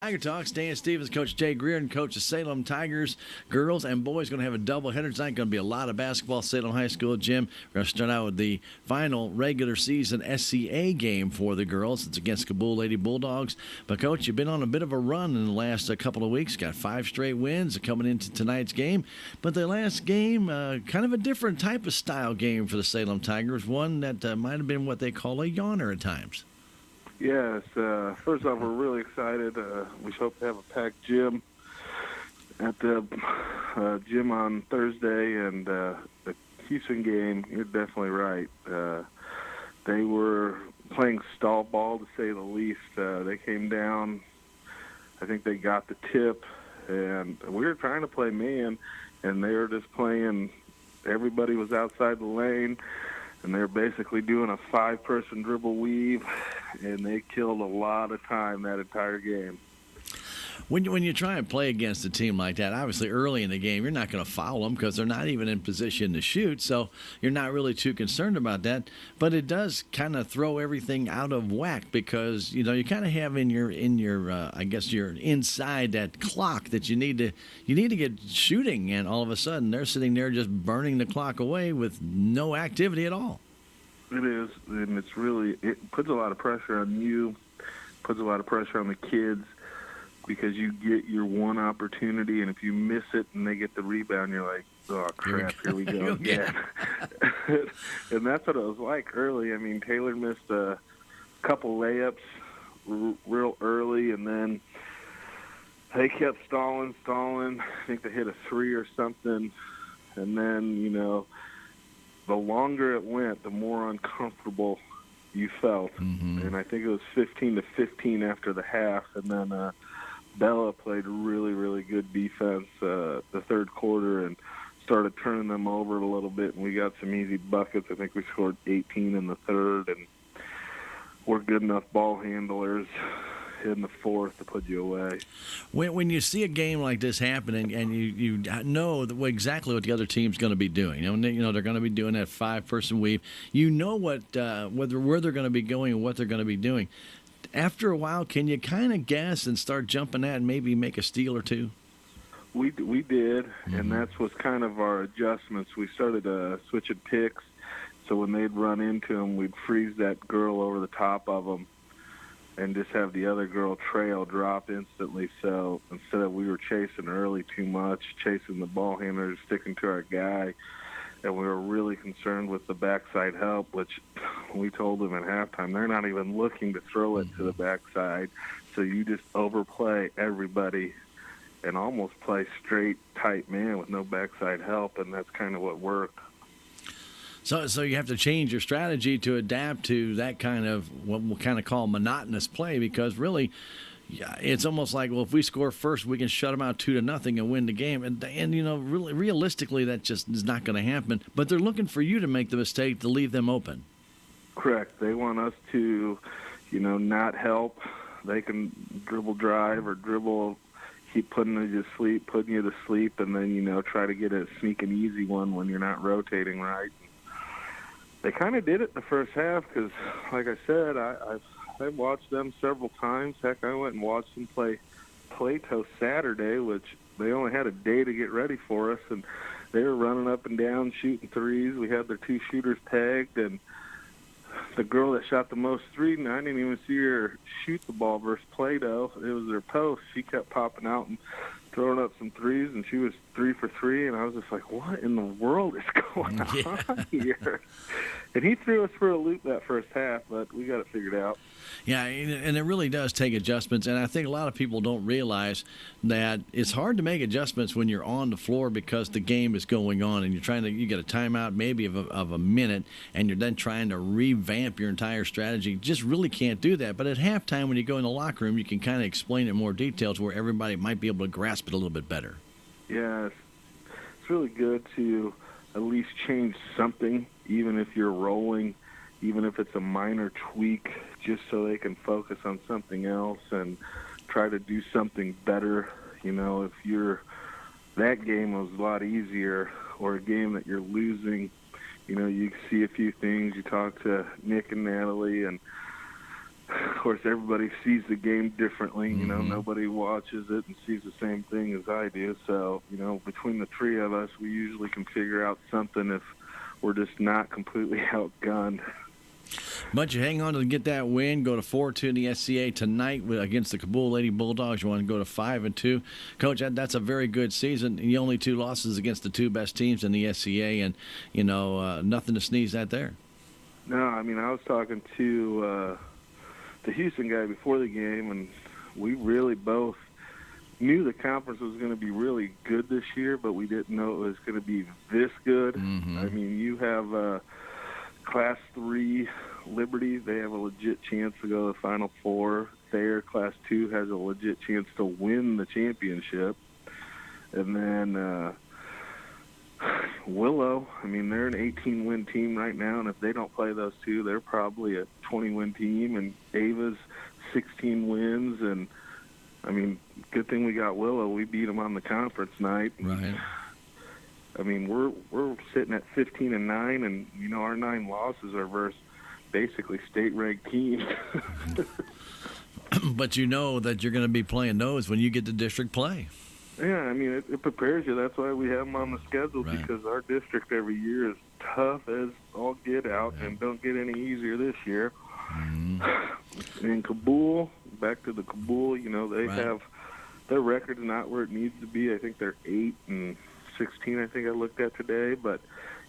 Tiger Talk. Stan Stevens, Coach Jay Greer, Coach of Salem Tigers. Girls and boys going to have a doubleheader tonight. Going to be a lot of basketball. Salem High School gym. We're going to start out with the final regular season SCA game for the girls. It's against Cabool Lady Bulldogs. But, Coach, you've been on a bit of a run in the last couple of weeks. Got 5 straight wins coming into tonight's game. But the last game, kind of a different type of style game for the Salem Tigers. One that might have been what they call a yawner at times. Yes. First off, we're really excited. We hope to have a packed gym at the gym on Thursday. And the Houston game, you're definitely right. They were playing stall ball, to say the least. They came down. I think they got the tip. And we were trying to play man, and they were just playing. Everybody was outside the lane. And they're basically doing a 5-person dribble weave, and they killed a lot of time that entire game. When you try and play against a team like that, obviously early in the game, you're not going to foul them because they're not even in position to shoot, so you're not really too concerned about that. But it does kind of throw everything out of whack because you kind of have in your I guess you're inside that clock that you need to get shooting, and all of a sudden they're sitting there just burning the clock away with no activity at all. It is, and it puts a lot of pressure on you, puts a lot of pressure on the kids. Because you get your one opportunity, and if you miss it and they get the rebound, you're like, oh, crap, here we go again. And that's what it was like early. I mean, Taylor missed a couple layups real early, and then they kept stalling. I think they hit a 3 or something. And then, the longer it went, the more uncomfortable you felt. Mm-hmm. And I think it was 15-15 after the half, and then Bella played really, really good defense the third quarter and started turning them over a little bit, and we got some easy buckets. I think we scored 18 in the third, and we're good enough ball handlers in the fourth to put you away. When you see a game like this happen and you know exactly what the other team's going to be doing, they're going to be doing that 5-person weave. You know where they're going to be going and what they're going to be doing. After a while, can you kind of guess and start jumping at and maybe make a steal or two? We did, mm-hmm. And that was kind of our adjustments. We started switching picks, so when they'd run into them, we'd freeze that girl over the top of them and just have the other girl trail drop instantly. So instead of we were chasing early too much, chasing the ball handlers, sticking to our guy, and we were really concerned with the backside help, which we told them at halftime, they're not even looking to throw it to the backside. So you just overplay everybody and almost play straight, tight man with no backside help, and that's kind of what worked. So you have to change your strategy to adapt to that kind of what we'll kind of call monotonous play because really – yeah, it's almost like, well, if we score first, we can shut them out 2-0 and win the game. And really, realistically, that just is not going to happen. But they're looking for you to make the mistake to leave them open. Correct. They want us to, not help. They can dribble drive or dribble, keep putting you to sleep, and then, try to get a sneak and easy one when you're not rotating right. They kind of did it the first half because, like I said, I've watched them several times. Heck, I went and watched them play Plato Saturday, which they only had a day to get ready for us, and they were running up and down, shooting threes. We had their 2 shooters tagged, and the girl that shot the most threes, and I didn't even see her shoot the ball versus Plato. It was their post. She kept popping out and throwing up some threes, and she was 3 for 3, and I was just like, what in the world is going on here? And he threw us for a loop that first half, but we got it figured out. Yeah, and it really does take adjustments, and I think a lot of people don't realize that it's hard to make adjustments when you're on the floor because the game is going on, and you get a timeout maybe of a minute, and you're then trying to revamp your entire strategy. Just really can't do that. But at halftime, when you go in the locker room, you can kind of explain it in more details where everybody might be able to grasp it a little bit better. Yeah, it's really good to at least change something, even if you're rolling, even if it's a minor tweak, just so they can focus on something else and try to do something better. If that game was a lot easier, or a game that you're losing, you see a few things. You talk to Nick and Natalie, and of course, everybody sees the game differently. You know, Mm-hmm. nobody watches it and sees the same thing as I do. So, you know, between the three of us, we usually can figure out something if we're just not completely outgunned. But you hang on to get that win. Go to 4-2 in the SCA tonight against the Cabool Lady Bulldogs. You want to go to 5-2, Coach. That's a very good season. The only 2 losses against the 2 best teams in the SCA, and nothing to sneeze at there. No, I mean, I was talking to the Houston guy before the game, and we really both knew the conference was going to be really good this year, but we didn't know it was going to be this good. Mm-hmm. I mean, you have Class 3 Liberty. They have a legit chance to go to the Final Four. Thayer, Class 2, has a legit chance to win the championship. And then Willow, I mean, they're an 18-win team right now, and if they don't play those 2, they're probably a 20-win team. And Ava's 16 wins, and, I mean, good thing we got Willow. We beat them on the conference night. Right. I mean, we're sitting at 15-9, and, you know, our 9 losses are versus basically state-ranked teams. But you know that you're going to be playing those when you get to district play. Yeah, I mean, it prepares you. That's why we have them on the schedule, Right. because our district every year is tough as all get out, and don't get any easier this year. Mm-hmm. And Cabool, back to the Cabool, you know, they Right. have their record's not where it needs to be. I think they're 8-16. I think I looked at today, but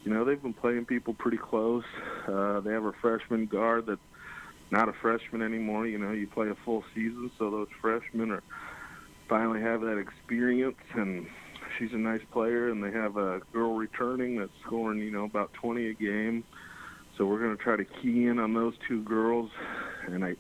you know, they've been playing people pretty close. They have a freshman guard that's not a freshman anymore. You know, you play a full season, so those freshmen finally have that experience, and she's a nice player. And they have a girl returning that's scoring, you know, about 20 a game. So we're going to try to key in on those 2 girls. And I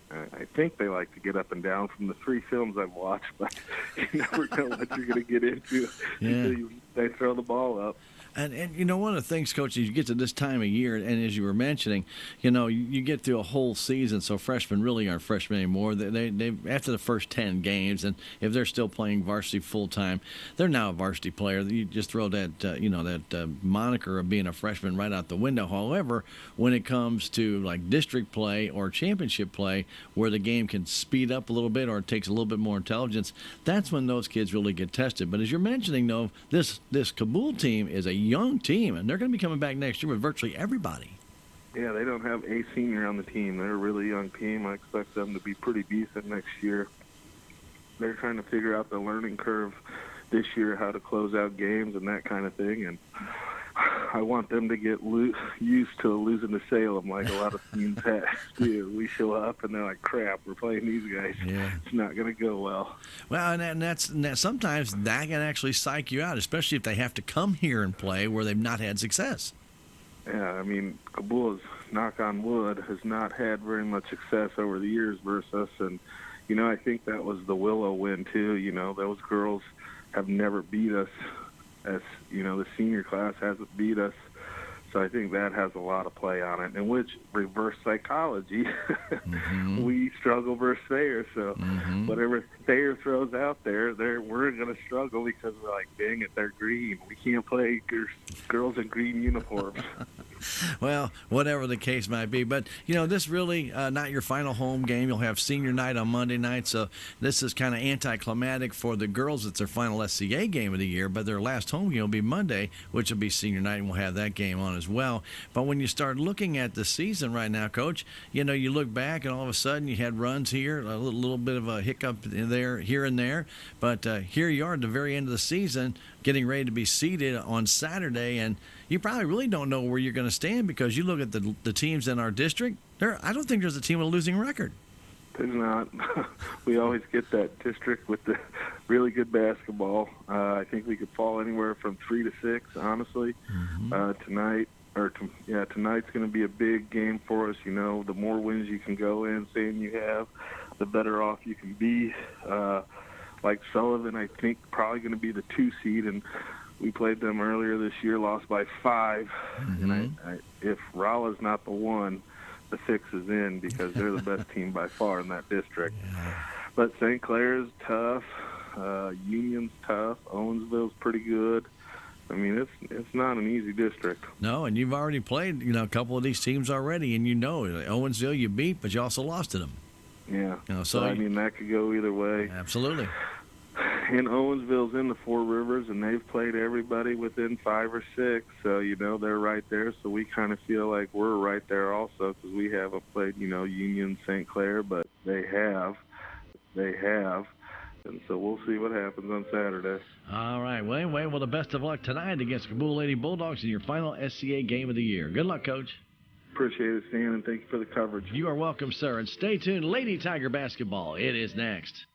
think they like to get up and down from the 3 films I've watched, but you never know what you're going to get into until they throw the ball up. And you know, one of the things, Coach, is you get to this time of year, and as you were mentioning, you know, you get through a whole season, so freshmen really aren't freshmen anymore. They after the first 10 games, and if they're still playing varsity full-time, they're now a varsity player. You just throw that moniker of being a freshman right out the window. However, when it comes to, like, district play or championship play, where the game can speed up a little bit or it takes a little bit more intelligence, that's when those kids really get tested. But as you're mentioning, though, this Cabool team is a young team, and they're going to be coming back next year with virtually everybody. Yeah, they don't have a senior on the team. They're a really young team. I expect them to be pretty decent next year. They're trying to figure out the learning curve this year, how to close out games and that kind of thing. And I want them to get used to losing to Salem like a lot of teams do. We show up and they're like, crap, we're playing these guys. Yeah. It's not going to go well. Well, and that's sometimes that can actually psych you out, especially if they have to come here and play where they've not had success. Yeah, I mean, Cabool, knock on wood, has not had very much success over the years versus us. And, you know, I think that was the Willow win, too. You know, those girls have never beat us. As you know, the senior class hasn't beat us, so I think that has a lot of play on it. And which reverse psychology, Mm-hmm. we struggle versus Thayer. So Mm-hmm. whatever Thayer throws out there, we're going to struggle because we're like, dang it, they're green. We can't play girls in green uniforms. Well, whatever the case might be. But, you know, this really not your final home game. You'll have senior night on Monday night, so this is kind of anticlimactic for the girls. It's their final SCA game of the year, but their last home game will be Monday, which will be senior night, and we'll have that game on as well. But when you start looking at the season right now, Coach, you know, you look back and all of a sudden you had runs here, a little bit of a hiccup in there, here and there. But here you are at the very end of the season, getting ready to be seeded on Saturday, and you probably really don't know where you're going to stand because you look at the teams in our district. I don't think there's a team with a losing record. There's not. We always get that district with the really good basketball. I think we could fall anywhere from 3 to 6, honestly. Mm-hmm. Tonight's going to be a big game for us. You know, the more wins you can go in, saying you have, the better off you can be. Like Sullivan, I think, probably going to be the 2 seed, and we played them earlier this year, lost by 5. Mm-hmm. And if Rolla's not the one, the fix is in because they're the best team by far in that district. Yeah. But St. Clair's tough, Union's tough, Owensville's pretty good. I mean, it's not an easy district. No, and you've already played, you know, a couple of these teams already, and you know, Owensville you beat, but you also lost to them. Yeah. So I mean, that could go either way. Absolutely. And Owensville's in the Four Rivers, and they've played everybody within 5 or 6. So, they're right there. So we kind of feel like we're right there also because we haven't played, Union, St. Clair, but they have. And so we'll see what happens on Saturday. All right. Well, the best of luck tonight against Cabool Lady Bulldogs in your final SCA game of the year. Good luck, Coach. Appreciate it, Stan, and thank you for the coverage. You are welcome, sir. And stay tuned. Lady Tiger basketball. It is next.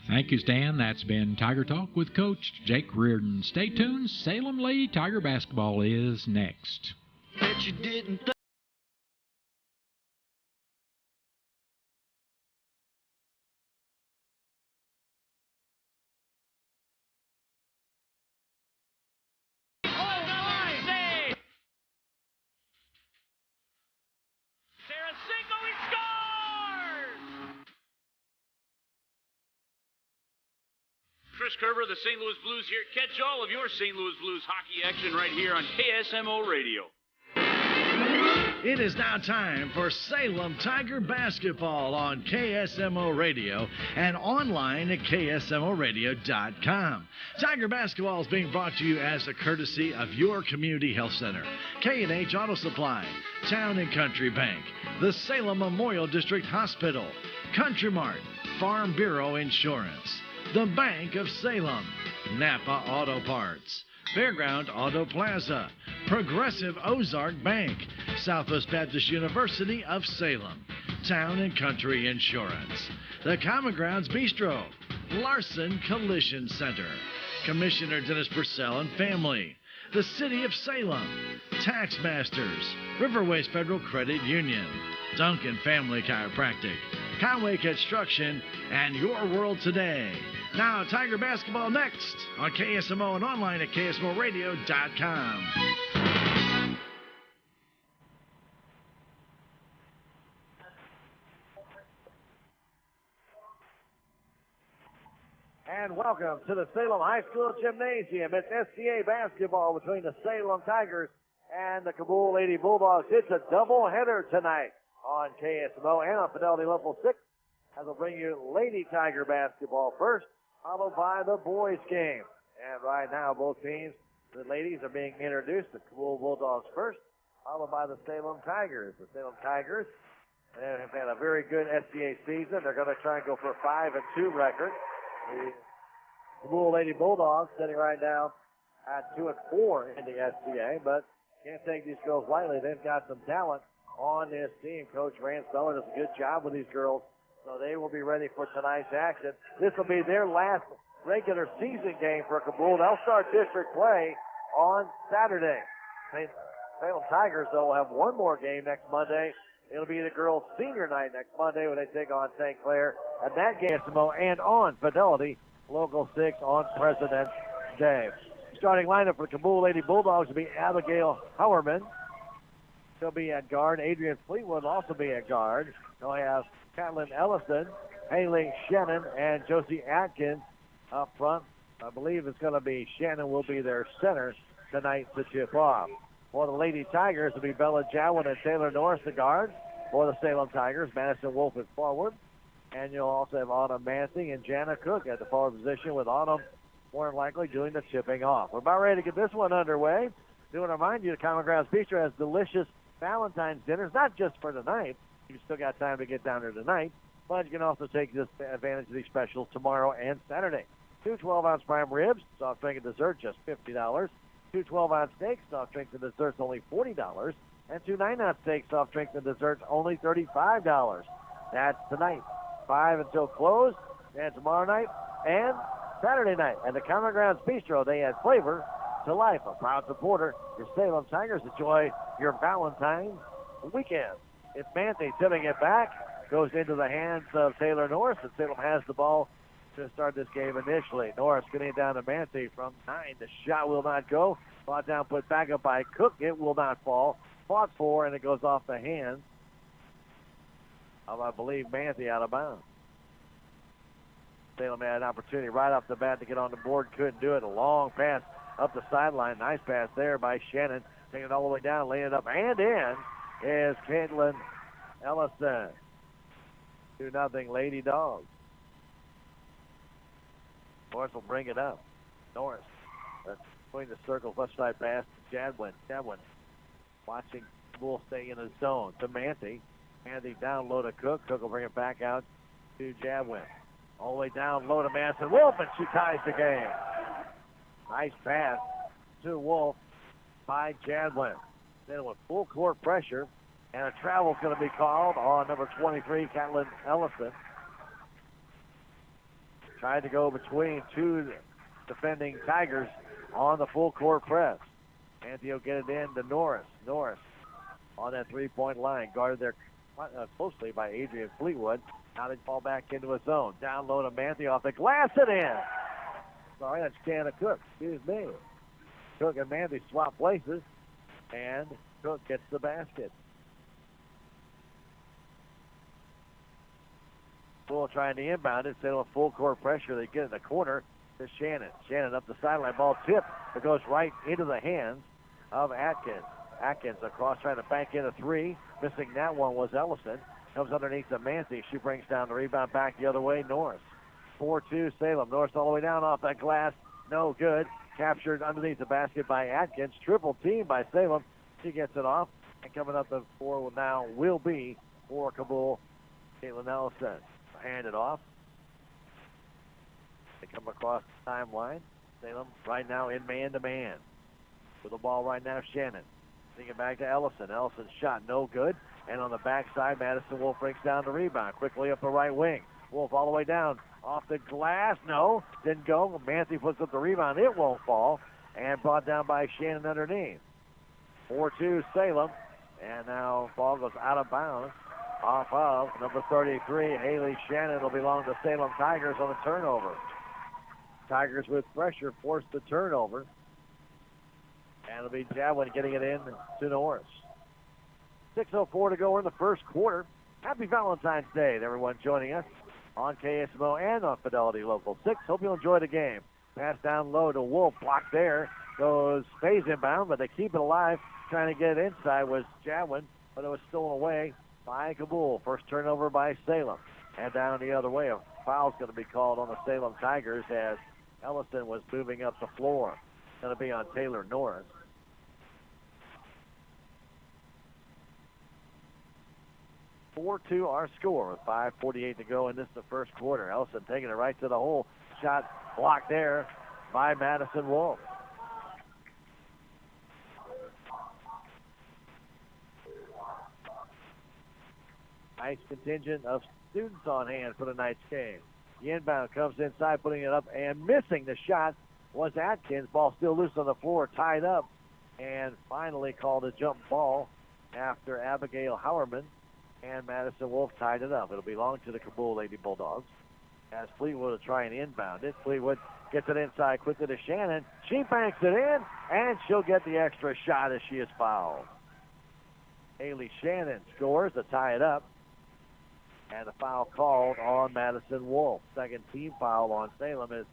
Thank you, Stan. That's been Tiger Talk with Coach Jake Reardon. Stay tuned. Salem Lady Tiger basketball is next. Bet you didn't Chris Kerber, the St. Louis Blues here. Catch all of your St. Louis Blues hockey action right here on KSMO Radio. It is now time for Salem Tiger basketball on KSMO Radio and online at KSMORadio.com. Tiger basketball is being brought to you as a courtesy of your community health center, K&H Auto Supply, Town and Country Bank, the Salem Memorial District Hospital, Country Mart, Farm Bureau Insurance, the Bank of Salem, Napa Auto Parts, Fairground Auto Plaza, Progressive Ozark Bank, Southwest Baptist University of Salem, Town and Country Insurance, the Common Grounds Bistro, Larson Collision Center, Commissioner Dennis Purcell and family, the City of Salem, Tax Masters, Riverways Federal Credit Union, Duncan Family Chiropractic, Conway Construction, and Your World Today. Now, Tiger basketball next on KSMO and online at KSMORadio.com. And welcome to the Salem High School Gymnasium. It's SCA basketball between the Salem Tigers and the Cabool Lady Bulldogs. It's a doubleheader tonight on KSMO and on Fidelity Level 6 as we'll bring you Lady Tiger basketball first, followed by the boys game. And right now, both teams, the ladies are being introduced. The Cabool Bulldogs first, followed by the Salem Tigers. The Salem Tigers have had a very good SCA season. They're going to try and go for a 5-2 record. The Cabool Lady Bulldogs sitting right now at 2-4 in the SCA, but can't take these girls lightly. They've got some talent on this team. Coach Rance Beller does a good job with these girls, so they will be ready for tonight's action. This will be their last regular season game for Cabool. They'll start district play on Saturday. Salem Tigers, though, will have one more game next Monday. It'll be the girls' senior night next Monday when they take on St. Clair. And that game and on Fidelity, Local 6 on President's Day. Starting lineup for the Cabool Lady Bulldogs will be Abigail Howerman. She'll be at guard. Adrian Fleetwood will also be at guard. They'll have Catlin Ellison, Haley Shannon, and Josie Atkins up front. I believe it's going to be Shannon will be their center tonight to tip off. For the Lady Tigers, it'll be Bella Jowin and Taylor Norris the guard. For the Salem Tigers, Madison Wolf at forward. And you'll also have Autumn Massey and Jana Cook at the forward position, with Autumn more than likely doing the tipping off. We're about ready to get this one underway. Do want to remind you, the Common Grounds Bistro has delicious Valentine's dinners, not just for tonight. You've still got time to get down there tonight, but you can also take this advantage of these specials tomorrow and Saturday. 2 12-ounce prime ribs, soft drink and dessert, just $50. 2 12-ounce steaks, soft drinks and desserts, only $40. And 2 9-ounce steaks, soft drinks and desserts, only $35. That's tonight, 5 until close, and tomorrow night and Saturday night. And the Common Grounds Bistro, they add flavor to life. A proud supporter, your Salem Tigers. Enjoy your Valentine's weekend. It's Manthe tipping it back, goes into the hands of Taylor Norris, and Salem has the ball to start this game initially. Norris getting it down to Manthe from 9. The shot will not go. Fought down, put back up by Cook. It will not fall. Fought for, and it goes off the hands of, I believe, Manthe out of bounds. Salem had an opportunity right off the bat to get on the board. Couldn't do it. A long pass up the sideline. Nice pass there by Shannon. Taking it all the way down, laying it up and in is Caitlin Ellison. 2-0 Lady Dogs. Norris will bring it up. Norris between the circles, left side pass to Jadwin. Jadwin watching Bull stay in his zone to Manthey. Manthey down low to Cook. Cook will bring it back out to Jadwin. All the way down low to Madison Wolf, and she ties the game. Nice pass to Wolf by Jadwin. Then with full court pressure, and a travel's going to be called on number 23, Catlin Ellison. Tried to go between two defending Tigers on the full court press. Manthey will get it in to Norris. Norris on that three-point line, guarded there closely by Adrian Fleetwood. Now they fall back into his zone. Down low to Manthey off the glass and in. Sorry, that's Shanna Cook. Excuse me. Cook and Manthey swap places, and Cook gets the basket. Bull trying to inbound it. Instead of full court pressure, they get in the corner to Shannon. Shannon up the sideline. Ball tipped. It goes right into the hands of Atkins. Atkins across trying to bank in a three. Missing that one was Ellison. Comes underneath to Manthey. She brings down the rebound back the other way. Norris. 4-2 Salem. Norris all the way down off that glass. No good. Captured underneath the basket by Atkins. Triple team by Salem. She gets it off. And coming up the floor now will be for Cabool, Caitlin Ellison. Hand it off. They come across the timeline. Salem right now in man-to-man. With the ball right now, Shannon. Taking it back to Ellison. Ellison's shot no good. And on the backside, Madison Wolf breaks down the rebound. Quickly up the right wing. Wolf all the way down. Off the glass. No. Didn't go. Manthey puts up the rebound. It won't fall. And brought down by Shannon underneath. 4-2 Salem. And now ball goes out of bounds. Off of number 33, Haley Shannon. Will belong to Salem Tigers on the turnover. Tigers with pressure forced the turnover. And it'll be Jadwin getting it in to Norris. 6:04 to go. We're in the first quarter. Happy Valentine's Day to everyone joining us on KSMO and on Fidelity Local 6. Hope you'll enjoy the game. Pass down low to Wolf. Blocked there. Goes phase inbound, but they keep it alive. Trying to get it inside was Jadwin, but it was stolen away by Cabool. First turnover by Salem. And down the other way, a foul's going to be called on the Salem Tigers as Ellison was moving up the floor. Going to be on Taylor Norris. (4-2) our score with 5:48 to go in this the first quarter. Ellison taking it right to the hole. Shot blocked there by Madison Wolf. Nice contingent of students on hand for tonight's game. The inbound comes inside, putting it up and missing the shot was Atkins. Ball still loose on the floor, tied up, and finally called a jump ball after Abigail Howerman, and Madison Wolf tied it up. It'll belong to the Cabool Lady Bulldogs as Fleetwood will try and inbound it. Fleetwood gets it inside quickly to Shannon. She banks it in, and she'll get the extra shot as she is fouled. Haley Shannon scores to tie it up. And a foul called on Madison Wolf. Second team foul on Salem as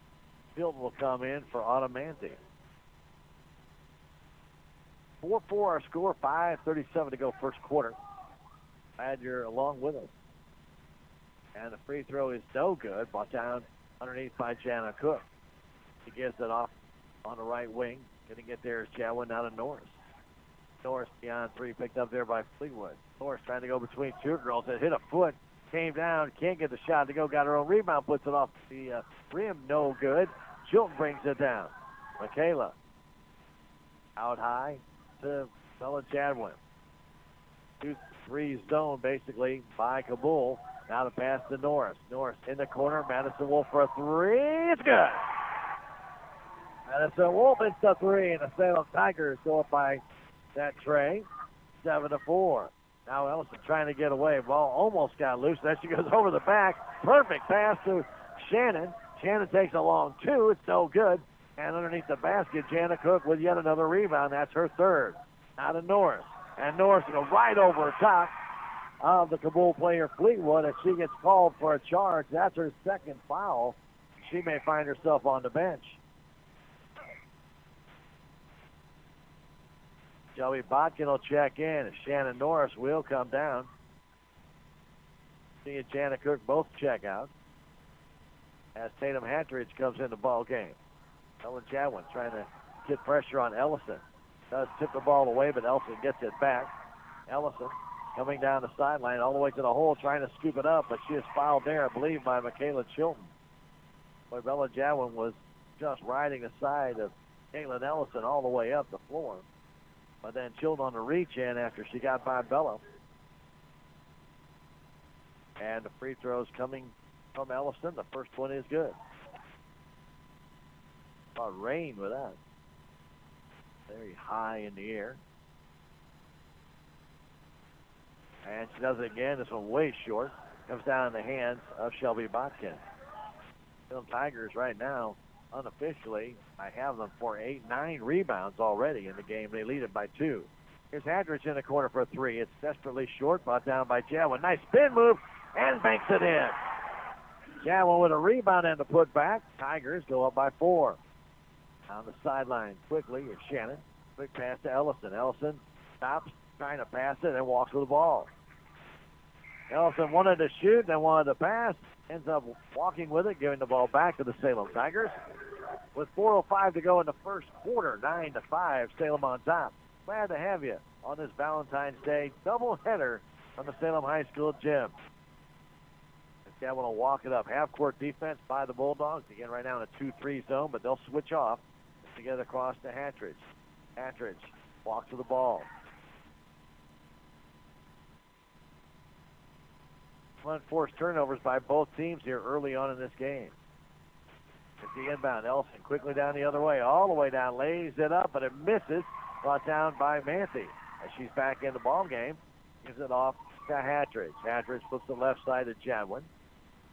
Hilton will come in for Autumn Manthey. 4-4 our score, 5:37 to go first quarter. Glad you're along with us. And the free throw is no good. Brought down underneath by Jana Cook. He gives it off on the right wing. Going to get there is Jadwin now to Norris. Norris beyond three, picked up there by Fleetwood. Norris trying to go between two girls. It hit a foot. Came down, can't get the shot to go, got her own rebound, puts it off the rim, no good. Chilton brings it down. Michaela out high to Bella Jadwin. 2-3 zone basically by Cabool. Now the pass to Norris. Norris in the corner, Madison Wolf for a three, it's good. Madison Wolf hits the three, and the Salem Tigers go up by that tray, 7-4. Now Ellison trying to get away. Ball almost got loose. Then she goes over the back. Perfect pass to Shannon. Shannon takes a long two. It's no good. And underneath the basket, Jana Cook with yet another rebound. That's her third. Now to Norris. And Norris will go right over top of the Cabool player Fleetwood as she gets called for a charge. That's her second foul. She may find herself on the bench. Shelby Botkin will check in, and Shannon Norris will come down. She and Jana Cook both check out as Tatum Hatteridge comes in the ball game. Ellen Jadwin trying to get pressure on Ellison. Does tip the ball away, but Ellison gets it back. Ellison coming down the sideline all the way to the hole, trying to scoop it up, but she is fouled there, I believe, by Michaela Chilton. Boy, Bella Jadwin was just riding the side of Caitlin Ellison all the way up the floor. But then Chilton on the reach in after she got by Bella. And the free throws coming from Ellison. The first one is good. About rain with that. Very high in the air. And she does it again. This one way short. Comes down in the hands of Shelby Botkin. The Tigers right now, unofficially, I have them for 9 rebounds already in the game. They lead it by 2. Here's Hadrich in the corner for a 3. It's desperately short, brought down by Jadwin. Nice spin move, and banks it in. Jadwin with a rebound and the putback. Tigers go up by 4. On the sideline quickly is Shannon. Quick pass to Ellison. Ellison stops, trying to pass it, and walks with the ball. Ellison wanted to shoot, then wanted to pass. Ends up walking with it, giving the ball back to the Salem Tigers. With 4:05 to go in the first quarter, 9-5, Salem on top. Glad to have you on this Valentine's Day doubleheader from the Salem High School gym. They want to walk it up. Half-court defense by the Bulldogs. Again, right now in a 2-3 zone, but they'll switch off to get across to Hatteridge. Hatteridge walks to the ball. Unforced turnovers by both teams here early on in this game. It's the inbound. Elson quickly down the other way, all the way down, lays it up, but it misses. Brought down by Manthey as she's back in the ball game. Gives it off to Hatteridge. Hatteridge puts the left side to Jadwin.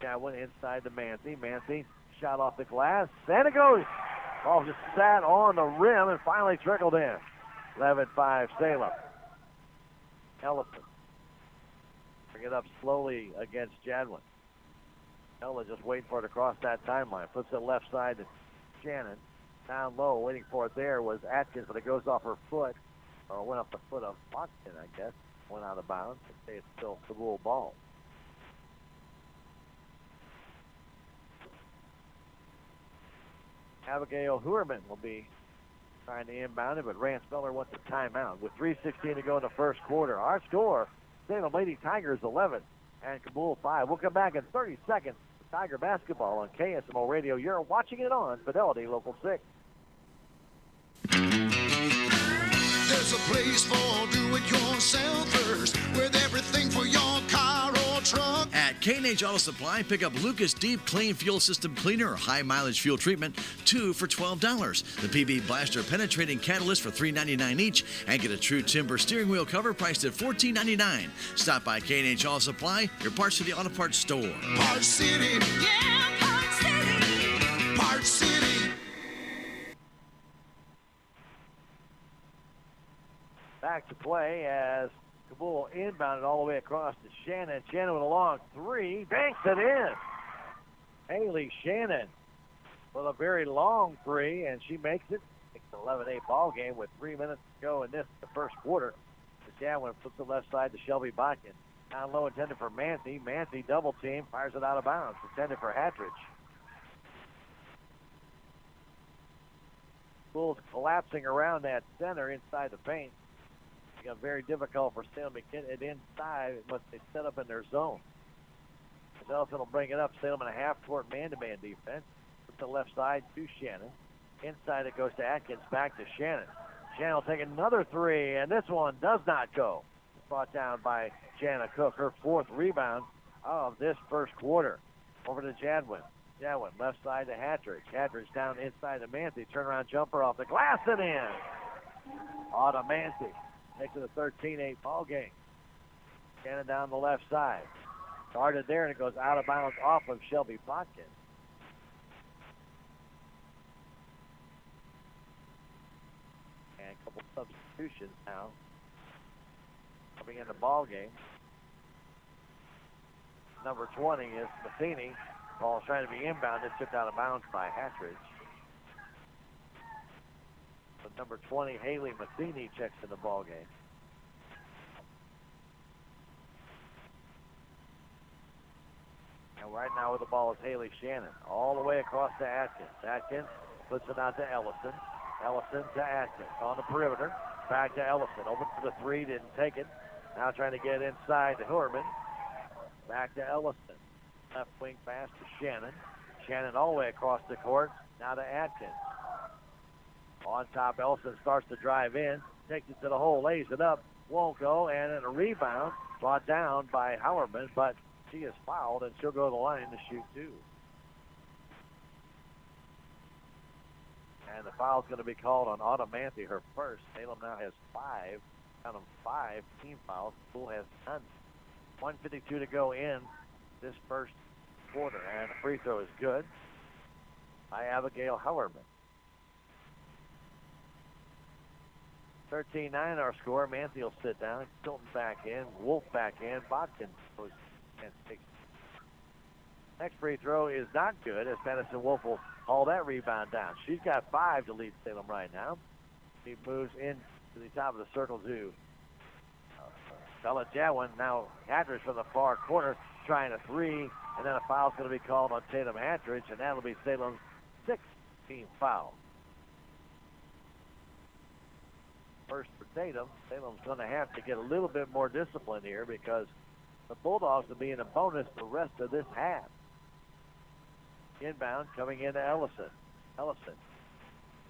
Jadwin inside to Manthey. Manthey shot off the glass, and it goes. Ball just sat on the rim and finally trickled in. 11-5 Salem. Ellison. Bring it up slowly against Jadwin. Ella just waiting for it to cross that timeline. Puts it left side to Shannon. Down low, waiting for it there was Atkins, but it goes off her foot. Or went off the foot of Botkin, I guess. Went out of bounds. It's still Cabool ball. Abigail Huerman will be trying to inbound it, but Rance Miller wants a timeout. With 3:16 to go in the first quarter. Our score, Salem Lady Tigers 11 and Cabool 5. We'll come back in 30 seconds. Tiger basketball on KSMO Radio. You're watching it on Fidelity Local 6. There's a place for do-it-yourselfers with everything for your car or truck. At K&H Auto Supply, pick up Lucas Deep Clean Fuel System Cleaner or High Mileage Fuel Treatment, 2 for $12. The PB Blaster Penetrating Catalyst for $3.99 each, and get a True Timber Steering Wheel Cover priced at $14.99. Stop by K&H Auto Supply, your Parts City Auto Parts store. Parts City. Yeah, Parts City. Parts City. Back to play as Cabool inbounded all the way across to Shannon. Shannon with a long 3. Banks it in. Haley Shannon with a very long 3, and she makes it. It's an 11-8 ball game with 3 minutes to go in the first quarter. Jadwin flips the left side to Shelby Botkin. Down low intended for Manthey. Manthey double team, fires it out of bounds. Intended for Hatteridge. Bulls collapsing around that center inside the paint. It's got very difficult for Salem to get it inside once they set up in their zone. Ellison will bring it up. Salem in a half-court man-to-man defense. Put the left side to Shannon. Inside it goes to Atkins. Back to Shannon. Shannon will take another 3, and this one does not go. It's brought down by Jana Cook, her 4th rebound of this first quarter. Over to Jadwin. Jadwin left side to Hatteridge. Hatteridge down inside to Manthey. Turnaround jumper off the glass and in. Autumn Manthey makes it a 13-8 ball game. Shannon down the left side. Started there, and it goes out of bounds off of Shelby Botkin. And a couple substitutions now coming in the ball game. Number 20 is Matheny. Ball's trying to be inbounded, tipped out of bounds by Hatteridge. But number 20, Haley Matheny, checks in the ball game. And right now with the ball is Haley Shannon. All the way across to Atkins. Atkins puts it out to Ellison. Ellison to Atkins on the perimeter. Back to Ellison. Open for the three. Didn't take it. Now trying to get inside to Hurman. Back to Ellison. Left wing pass to Shannon. Shannon all the way across the court. Now to Atkins. On top, Ellison starts to drive in. Takes it to the hole. Lays it up. Won't go. And then a rebound. Brought down by Howerman. But she is fouled, and she'll go to the line to shoot two. And the foul's going to be called on Automanthe, her first. Salem now has 5. Count them 5 team fouls. Poole has none. 1:52 to go in this first quarter. And the free throw is good by Abigail Howerman. 13-9 our score. Manthe will sit down. Tilton back in. Wolf back in. Bodkin goes and takes. Next free throw is not good as Madison Wolf will haul that rebound down. She's got 5 to lead Salem right now. She moves in to the top of the circle to Bella Jadwin. Now Hatridge from the far corner trying a 3, and then a foul's going to be called on Tatum Hatridge, and that'll be Salem's 6th team foul. First for Tatum. Salem's going to have to get a little bit more discipline here because the Bulldogs will be in a bonus the rest of this half. Inbound coming into Ellison. Ellison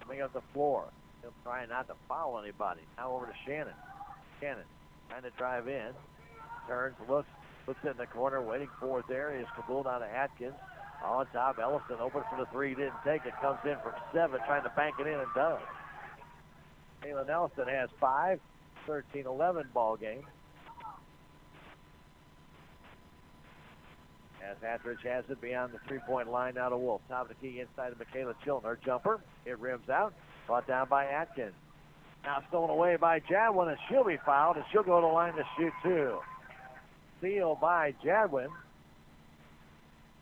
coming up the floor. He'll try not to foul anybody. Now over to Shannon. Shannon trying to drive in. Turns, looks, puts it in the corner, waiting for it there. Is Cabool down to Atkins. On top, Ellison open for the 3. Didn't take it. Comes in from 7, trying to bank it in and does. Kaylin Ellison has 5. 13-11 ball game. As Hatridge has it beyond the 3-point line now to Wolf. Top of the key inside of Michaela Chilton. Her jumper. It rims out. Brought down by Atkins. Now stolen away by Jadwin, and she'll be fouled, and she'll go to the line to shoot 2. Steal by Jadwin.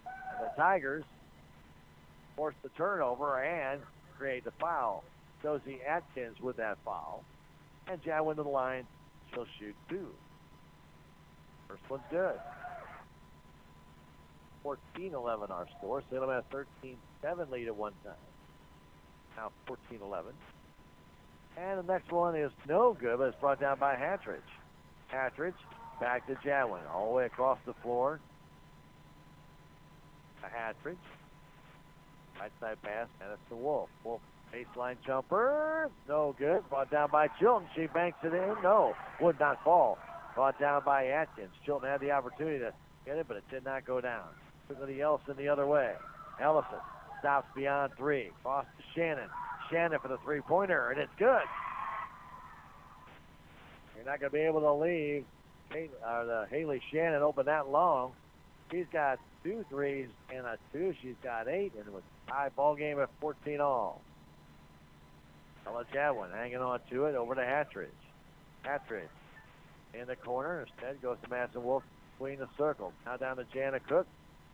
And the Tigers force the turnover and create the foul. Josie Atkins with that foul. And Jadwin to the line. She'll shoot 2. First one's good. 14-11 our score. Salem has 13-7 lead at one time. Now 14-11. And the next one is no good, but it's brought down by Hatridge. Hatridge back to Jadwin. All the way across the floor. To Hatridge. Right side pass, and it's to Wolf. Wolf baseline jumper. No good. Brought down by Chilton. She banks it in. No. Would not fall. Brought down by Atkins. Chilton had the opportunity to get it, but it did not go down. Quickly Ellison the other way. Ellison stops beyond 3. Cross to Shannon. Shannon for the 3-pointer, and it's good. You're not going to be able to leave Haley Shannon open that long. She's got 2 threes and a 2. She's got 8, and it was a tie ball game at 14 all. Ella Jadwin hanging on to it over to Hatridge. Hatridge in the corner. Instead goes to Madison Wolf between the circle. Now down to Jana Cook.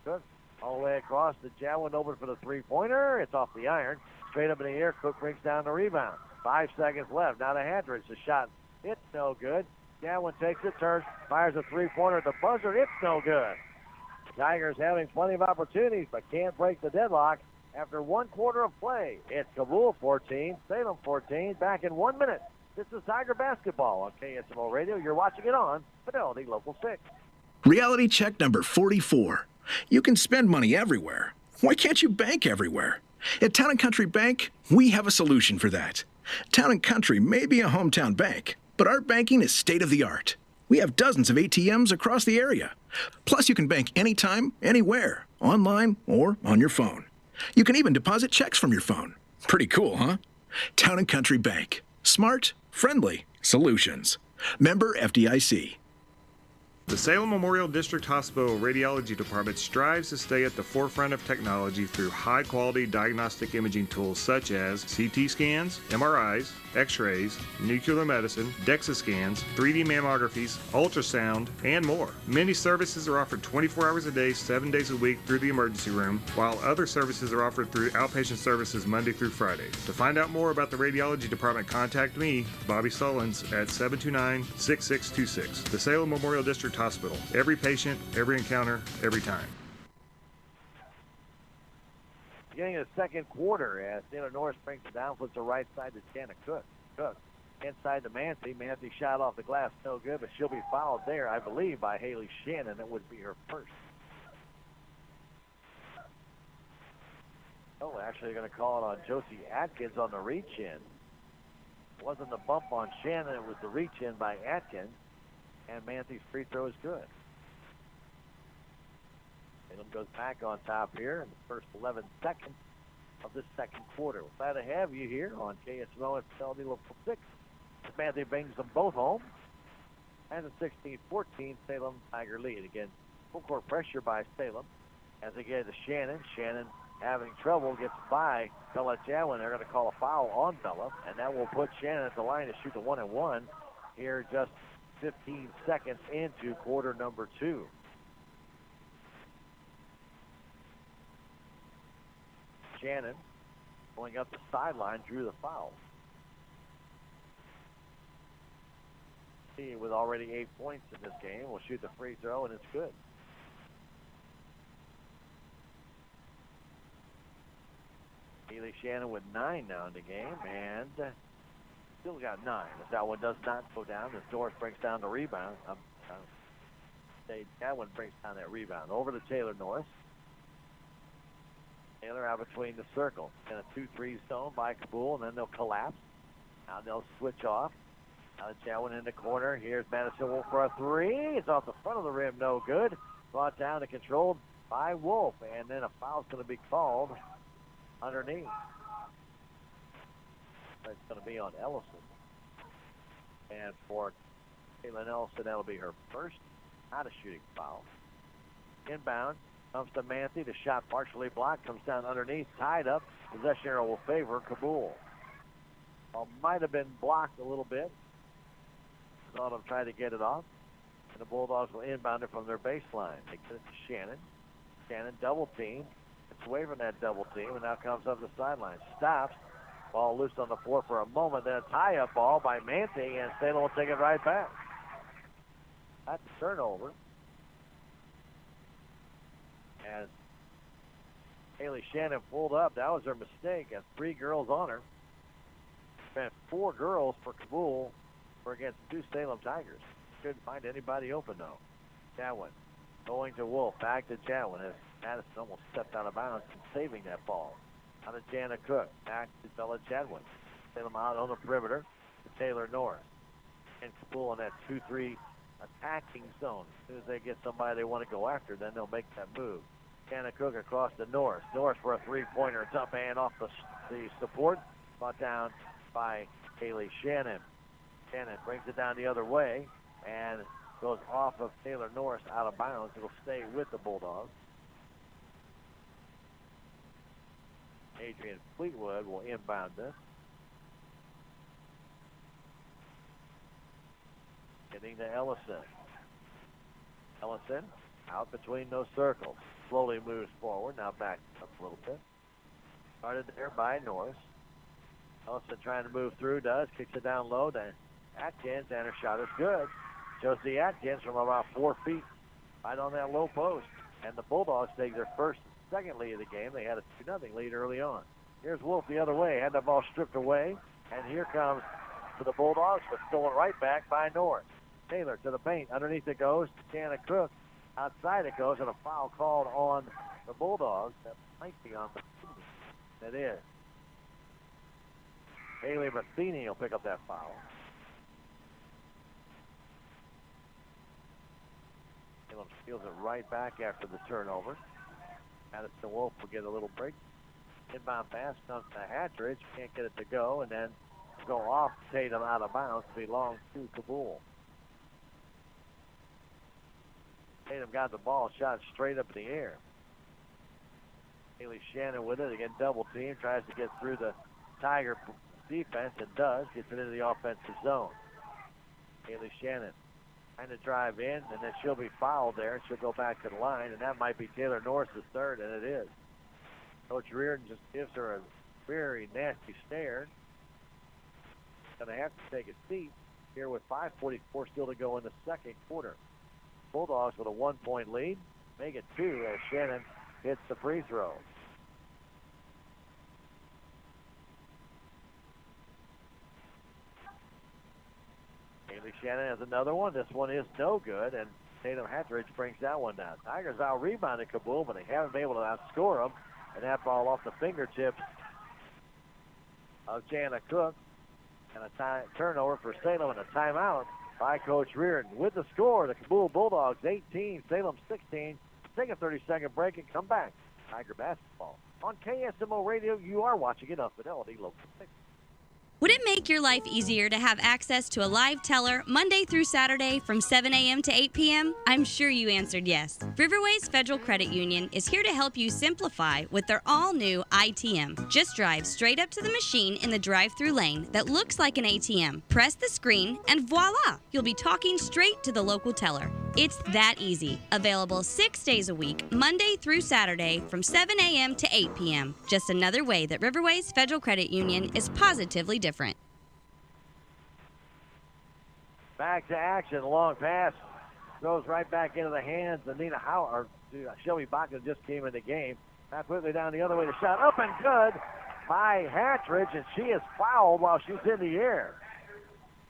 Cook all the way across to Jadwin, open for the 3-pointer. It's off the iron. Straight up in the air. Cook brings down the rebound. 5 seconds left. Now to Hatridge. The shot. It's no good. Jadwin takes it, turns, fires a 3-pointer at the buzzer. It's no good. Tigers having plenty of opportunities, but can't break the deadlock after 1 quarter of play. It's Cabool 14, Salem 14. Back in 1 minute. This is Tiger basketball on KSMO Radio. You're watching it on Fidelity Local 6. Reality check number 44. You can spend money everywhere. Why can't you bank everywhere? At Town & Country Bank, we have a solution for that. Town & Country may be a hometown bank, but our banking is state-of-the-art. We have dozens of ATMs across the area. Plus, you can bank anytime, anywhere, online or on your phone. You can even deposit checks from your phone. Pretty cool, huh? Town & Country Bank. Smart, friendly solutions. Member FDIC. The Salem Memorial District Hospital Radiology Department strives to stay at the forefront of technology through high-quality diagnostic imaging tools such as CT scans, MRIs, X-rays, nuclear medicine, DEXA scans, 3D mammographies, ultrasound, and more. Many services are offered 24 hours a day, 7 days a week through the emergency room, while other services are offered through outpatient services Monday through Friday. To find out more about the Radiology Department, contact me, Bobby Sullins, at 729-6626. The Salem Memorial District Hospital. Every patient, every encounter, every time. beginning of the second quarter as Taylor Norris brings it down, puts the right side to Jana Cook. Cook inside to Mancy. Mancy shot off the glass, no good, but she'll be fouled there, I believe, by Haley Shannon. It would be her first. Oh, actually, they're going to call it on Josie Atkins on the reach-in. It wasn't the bump on Shannon, it was the reach-in by Atkins, and Mancy's free throw is good. Salem goes back on top here in the first 11 seconds of this second quarter. We're glad to have you here on KSMO at Fidelity Local 6. Mancy brings them both home. And a 16-14 Salem Tiger lead. Again, full court pressure by Salem as they get to Shannon. Shannon having trouble, gets by Bella Jadwin. They're going to call a foul on Bella, and that will put Shannon at the line to shoot the 1-and-1 here just 15 seconds into quarter number 2. Shannon going up the sideline drew the foul. He with already 8 points in this game will shoot the free throw, and it's good. Haley Shannon with 9 now in the game, and still got 9. As that one does not go down, as Norris brings down the rebound. That one brings down that rebound. Over to Taylor Norris. Taylor out between the circles. And a 2-3 zone by Cabool, and then they'll collapse. Now they'll switch off. Now the Jadwin in the corner. Here's Madison Wolf for a 3. It's off the front of the rim, no good. Brought down and controlled by Wolf. And then a foul's going to be called underneath. It's going to be on Ellison. And for Caitlin Ellison, that'll be her first. Not a shooting foul. Inbound. Comes to Mancy. The shot partially blocked. Comes down underneath. Tied up. Possession arrow will favor Cabool. Might have been blocked a little bit. Thought of trying to get it off. And the Bulldogs will inbound it from their baseline. They get it to Shannon. Shannon double team. It's away from that double team. And now comes up the sideline. Stops. Ball loose on the floor for a moment. Then a tie-up ball by Mancy. And Salem will take it right back. That's a turnover. As Haley Shannon pulled up, that was her mistake. And 3 girls on her. Spent 4 girls for Cabool for against 2 Salem Tigers. Couldn't find anybody open though. Jadwin going to Wolf. Back to Jadwin as Madison almost stepped out of bounds and saving that ball. Out of Jana Cook. Back to Bella Jadwin. Salem out on the perimeter to Taylor Norris. And Cabool in that 2-3 attacking zone. As soon as they get somebody they want to go after, then they'll make that move. Jana Cook across to Norris. Norris for a 3-pointer. Tough hand off the support. Brought down by Haley Shannon. Shannon brings it down the other way and goes off of Taylor Norris out of bounds. It'll stay with the Bulldogs. Adrian Fleetwood will inbound this. Getting to Ellison. Ellison out between those circles. Slowly moves forward. Now back up a little bit. Started there by Norris. Ellison trying to move through, does. Kicks it down low to Atkins, and her shot is good. Josie Atkins from about 4 feet right on that low post. And the Bulldogs take their first and second lead of the game. They had a 2-0 lead early on. Here's Wolf the other way. Had the ball stripped away. And here comes for the Bulldogs, but stolen right back by Norris. Taylor to the paint. Underneath it goes to Jana Cook. Outside it goes, and a foul called on the Bulldogs. That might be on the It is. Haley Matheny will pick up that foul. Salem steals it right back after the turnover. Madison Wolf will get a little break. Inbound pass comes to Hatridge. Can't get it to go, and then go off Tatum out of bounds. Belongs to Cabool. Tatum got the ball, shot straight up in the air. Haley Shannon with it. Again, double team. Tries to get through the Tiger defense and does. Gets it into the offensive zone. Haley Shannon trying to drive in, and then she'll be fouled there. She'll go back to the line, and that might be Taylor Norris's third, and it is. Coach Reardon just gives her a very nasty stare. Going to have to take a seat here with 5:44 still to go in the second quarter. Bulldogs with a 1-point lead. Make it 2 as Shannon hits the free throw. Haley Shannon has another one. This one is no good, and Tatum Hatteridge brings that one down. Tigers out-rebounded Cabool, but they haven't been able to outscore them. And that ball off the fingertips of Jana Cook. And a turnover for Salem and a timeout by Coach Reardon. With the score, the Cabool Bulldogs 18, Salem 16. Take a 30-second break and come back. Tiger basketball. On KSMO Radio, you are watching it on Fidelity Local 6. Would it make your life easier to have access to a live teller Monday through Saturday from 7 a.m. to 8 p.m.? I'm sure you answered yes. Riverways Federal Credit Union is here to help you simplify with their all-new ITM. Just drive straight up to the machine in the drive-through lane that looks like an ATM. Press the screen, and voila! You'll be talking straight to the local teller. It's that easy. Available 6 days a week, Monday through Saturday from 7 a.m. to 8 p.m. Just another way that Riverways Federal Credit Union is positively different. Back to action. Long pass goes right back into the hands of Nina Howard. Shelby Bakken just came in the game. Now quickly down the other way. The shot up and good by Hatteridge, and she is fouled while she's in the air.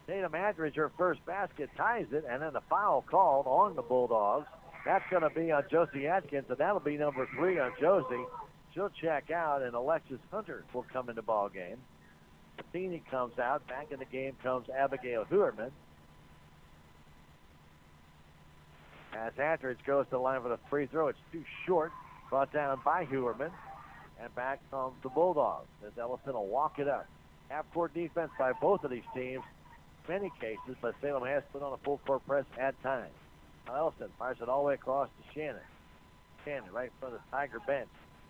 Tatum Hatteridge, her first basket, ties it, and then the foul called on the Bulldogs. That's going to be on Josie Atkins, and that'll be number 3 on Josie. She'll check out, and Alexis Hunter will come in the ball game. Athene comes out. Back in the game comes Abigail Huerman. As Hatteridge goes to the line for the free throw, it's too short. Brought down by Huerman. And back comes the Bulldogs as Ellison will walk it up. Half-court defense by both of these teams. Many cases, but Salem has put on a full-court press at times. Now Ellison fires it all the way across to Shannon. Shannon right in front of the Tiger bench.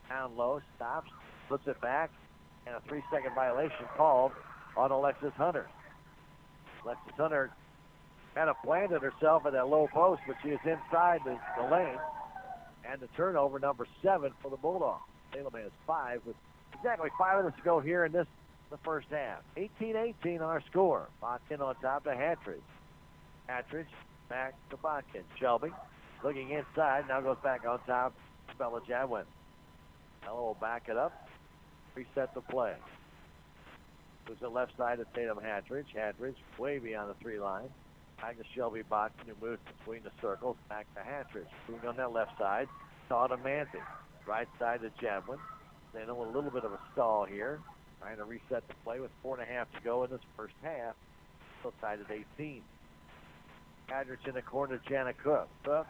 Down low, stops, flips it back, and a 3-second violation called on Alexis Hunter. Alexis Hunter kind of planted herself at that low post, but she is inside the lane. And the turnover, number 7 for the Bulldogs. Salem has 5 with exactly 5 minutes to go here in the first half. 18-18 our score. Botkin on top to Hatteridge. Hatteridge back to Botkin. Shelby looking inside, now goes back on top. Bella Jadwin. Bella will back it up. Reset the play. Moves the left side to Tatum Hatteridge. Hatteridge way beyond the 3 line. Back to Shelby Botkin, who moves between the circles. Back to Hatteridge. Moving on that left side. Saw to Manzi. Right side to Jadwin. Then a little bit of a stall here. Trying to reset the play with 4.5 to go in this first half. Still tied at 18. Hatteridge in the corner to Jana Cook. Cook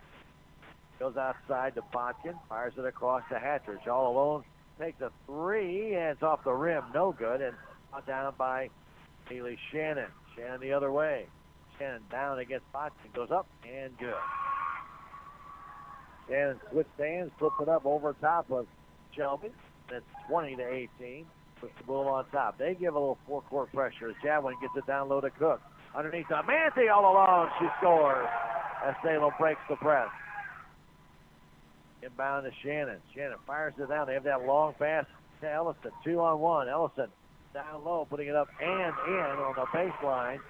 goes outside to Botkin. Fires it across to Hatteridge. All alone. Takes a 3. And it's off the rim. No good. And down by Haley Shannon. Shannon the other way. Shannon down against Botkin. Goes up and good. Shannon switch hands. Flips it up over top of Shelby. That's 20-18. Puts the Bull on top. They give a little four-court pressure as Jadwin gets it down low to Cook. Underneath to Manzi all alone. She scores as Salem breaks the press. Inbound to Shannon. Shannon fires it down. They have that long pass to Ellison. 2-on-1. Ellison down low, putting it up and in on the baseline.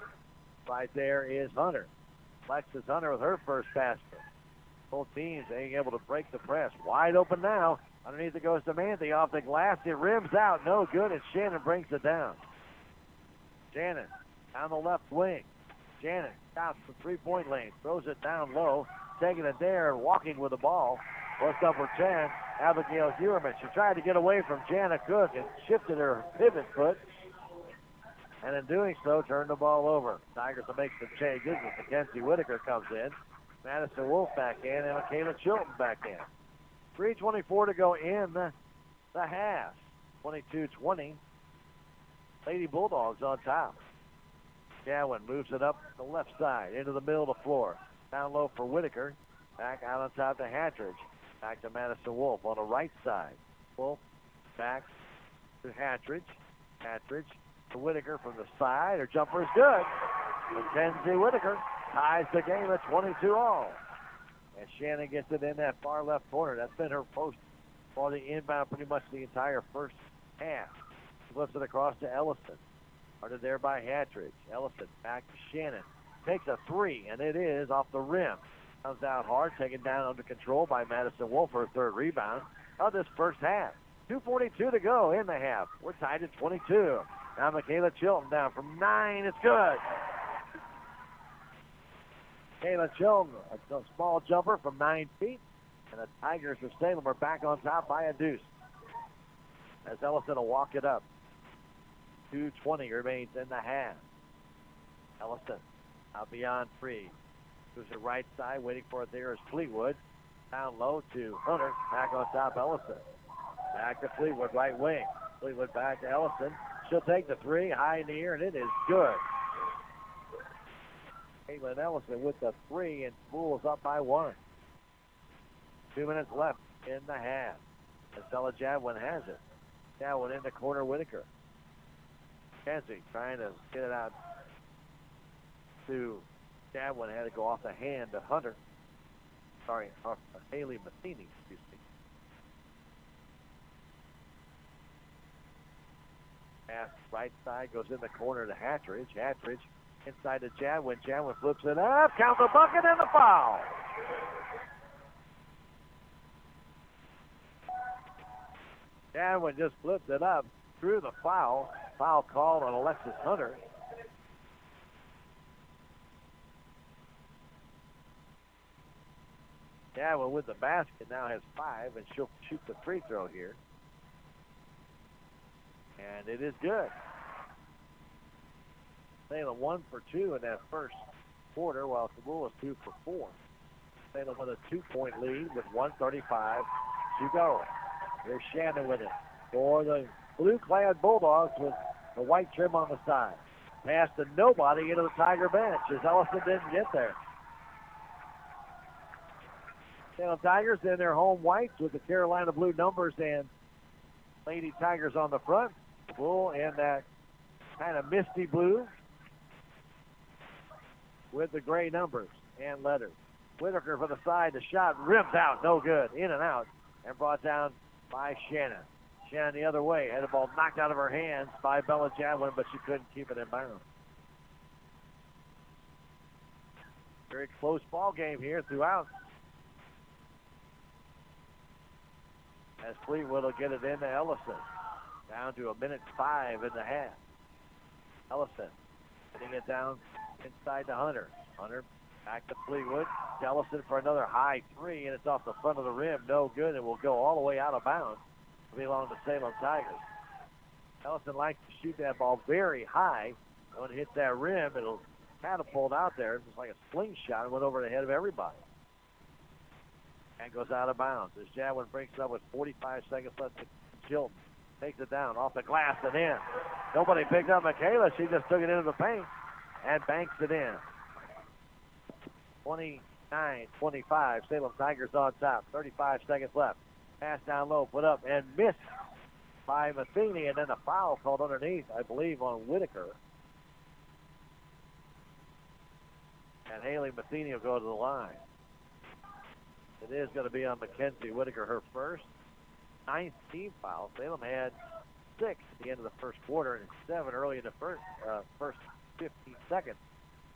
Right there is Hunter. Alexis Hunter with her first basket. Both teams being able to break the press. Wide open now. Underneath it goes to Manzi off the glass. It rims out. No good, and Shannon brings it down. Shannon down the left wing. Shannon stops the three-point lane. Throws it down low. Taking it there and walking with the ball was number 10, Abigail Huerman. She tried to get away from Jana Cook and shifted her pivot foot. And in doing so, turned the ball over. Tigers will make some changes as Mackenzie Whitaker comes in. Madison Wolf back in and Michaela Chilton back in. 3:24 to go in the half. 22-20. Lady Bulldogs on top. Jadwin moves it up the left side into the middle of the floor. Down low for Whitaker. Back out on top to Hatteridge. Back to Madison Wolf on the right side. Wolf back to Hatteridge. Hatteridge to Whitaker from the side. Her jumper is good. Mackenzie Whitaker ties the game at 22-all. And Shannon gets it in that far left corner. That's been her post for the inbound pretty much the entire first half. Flips it across to Ellison. Started there by Hatteridge. Ellison back to Shannon. Takes a 3, and it is off the rim. Comes out hard, taken down under control by Madison Wolf for her third rebound of this first half. 2:42 to go in the half. We're tied at 22. Now Michaela Chilton down from 9. It's good. Kayla Chilton, a small jumper from 9 feet. And the Tigers of Salem are back on top by a deuce. As Ellison will walk it up. 2:20 remains in the half. Ellison out beyond three. Moves it right side, waiting for it there is Fleetwood. Down low to Hunter. Back on top, Ellison. Back to Fleetwood, right wing. Fleetwood back to Ellison. She'll take the three, high in the air, and it is good. Caitlin Ellison with the three, and Cabool is up by 1. 2 minutes left in the half. Estella Jadwin has it. Jadwin in the corner, Whitaker. Kenzie trying to get it out to Jadwin. Had to go off the hand to Hunter. Sorry, off Haley Matheny, excuse me. Pass right side goes in the corner to Hatridge. Hatridge inside to Jadwin. Jadwin flips it up. Count the bucket and the foul. Jadwin just flipped it up through the foul. Foul called on Alexis Hunter. Jadwin with the basket now has 5, and she'll shoot the free throw here. And it is good. Salem 1 for 2 in that first quarter, while Cabool is 2 for 4. Salem with a 2-point lead with 1:35 to go. Here's Shannon with it for the blue-clad Bulldogs with the white trim on the side. Pass to nobody into the Tiger bench as Ellison didn't get there. Salem Tigers in their home whites with the Carolina blue numbers and Lady Tigers on the front. Bull in that kind of misty blue with the gray numbers and letters. Whitaker for the side. The shot ripped out. No good. In and out. And brought down by Shannon. Shannon the other way. Had the ball knocked out of her hands by Bella Jadwin, but she couldn't keep it in bounds. Very close ball game here throughout. As Fleetwood will get it into Ellison. Down to 1:05 in the half. Ellison getting it down inside to Hunter. Hunter back to Fleetwood. Ellison for another high three, and it's off the front of the rim. No good, and will go all the way out of bounds. It'll belong to Salem Tigers. Ellison likes to shoot that ball very high. When it hits that rim, it'll catapult out there. It's like a slingshot. It went over the head of everybody. And goes out of bounds. As Jadwin breaks up with 45 seconds left to Chilton. Takes it down off the glass and in. Nobody picked up Michaela. She just took it into the paint and banks it in. 29-25. Salem Tigers on top. 35 seconds left. Pass down low, put up and missed by Matheny, and then a foul called underneath, I believe, on Whitaker. And Haley Matheny will go to the line. It is going to be on Mackenzie Whitaker, her first. 9th team foul. Salem had 6 at the end of the first quarter and 7 early in the first 15 seconds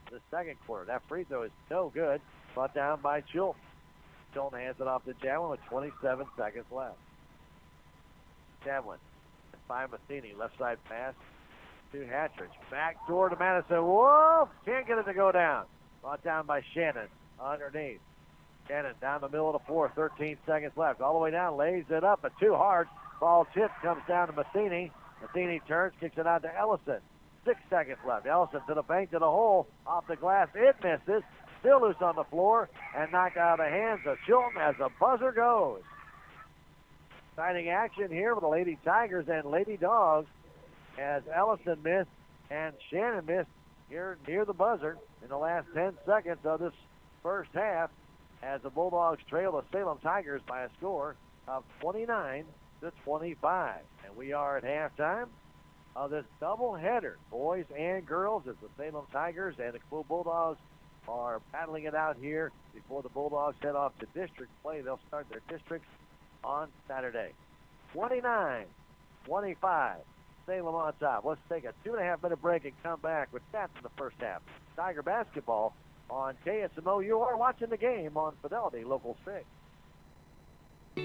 of the second quarter. That free throw is no good. Brought down by Chilton. Chilton hands it off to Jadwin with 27 seconds left. Jadwin by Matheny. Left side pass to Hatridge. Back door to Madison. Whoa! Can't get it to go down. Brought down by Shannon underneath. Shannon down the middle of the floor, 13 seconds left. All the way down, lays it up, but too hard. Ball tip comes down to Matheny. Matheny turns, kicks it out to Ellison. 6 seconds left. Ellison to the bank, to the hole. Off the glass, it misses. Still loose on the floor and knocked out of the hands of Chilton as the buzzer goes. Exciting action here with the Lady Tigers and Lady Dogs as Ellison missed and Shannon missed here near the buzzer in the last 10 seconds of this first half, as the Bulldogs trail the Salem Tigers by a score of 29-25. And we are at halftime of this doubleheader, boys and girls, as the Salem Tigers and the Cabool Bulldogs are battling it out here before the Bulldogs head off to district play. They'll start their districts on Saturday. 29-25, Salem on top. Let's take a 2.5-minute break and come back with stats in the first half. Tiger basketball on KSMO. You are watching the game on Fidelity Local 6.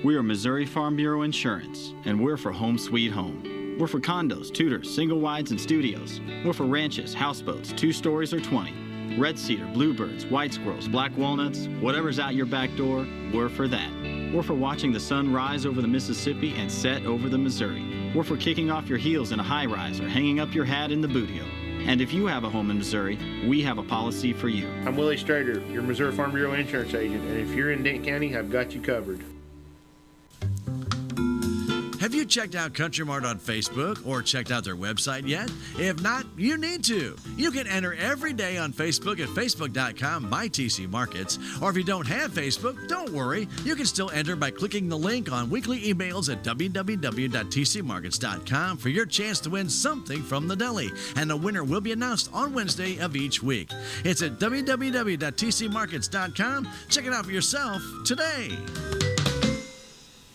We are Missouri Farm Bureau Insurance, and we're for home sweet home. We're for condos, tutors, single wides, and studios. We're for ranches, houseboats, 2 stories or 20. Red cedar, bluebirds, white squirrels, black walnuts, whatever's out your back door, we're for that. We're for watching the sun rise over the Mississippi and set over the Missouri. We're for kicking off your heels in a high-rise or hanging up your hat in the bootio. And if you have a home in Missouri, we have a policy for you. I'm Willie Strader, your Missouri Farm Bureau insurance agent, and if you're in Dent County, I've got you covered. Have you checked out Country Mart on Facebook or checked out their website yet? If not, you need to. You can enter every day on Facebook at facebook.com/TCMarkets. Or if you don't have Facebook, don't worry. You can still enter by clicking the link on weekly emails at www.tcmarkets.com for your chance to win something from the deli. And the winner will be announced on Wednesday of each week. It's at www.tcmarkets.com. Check it out for yourself today.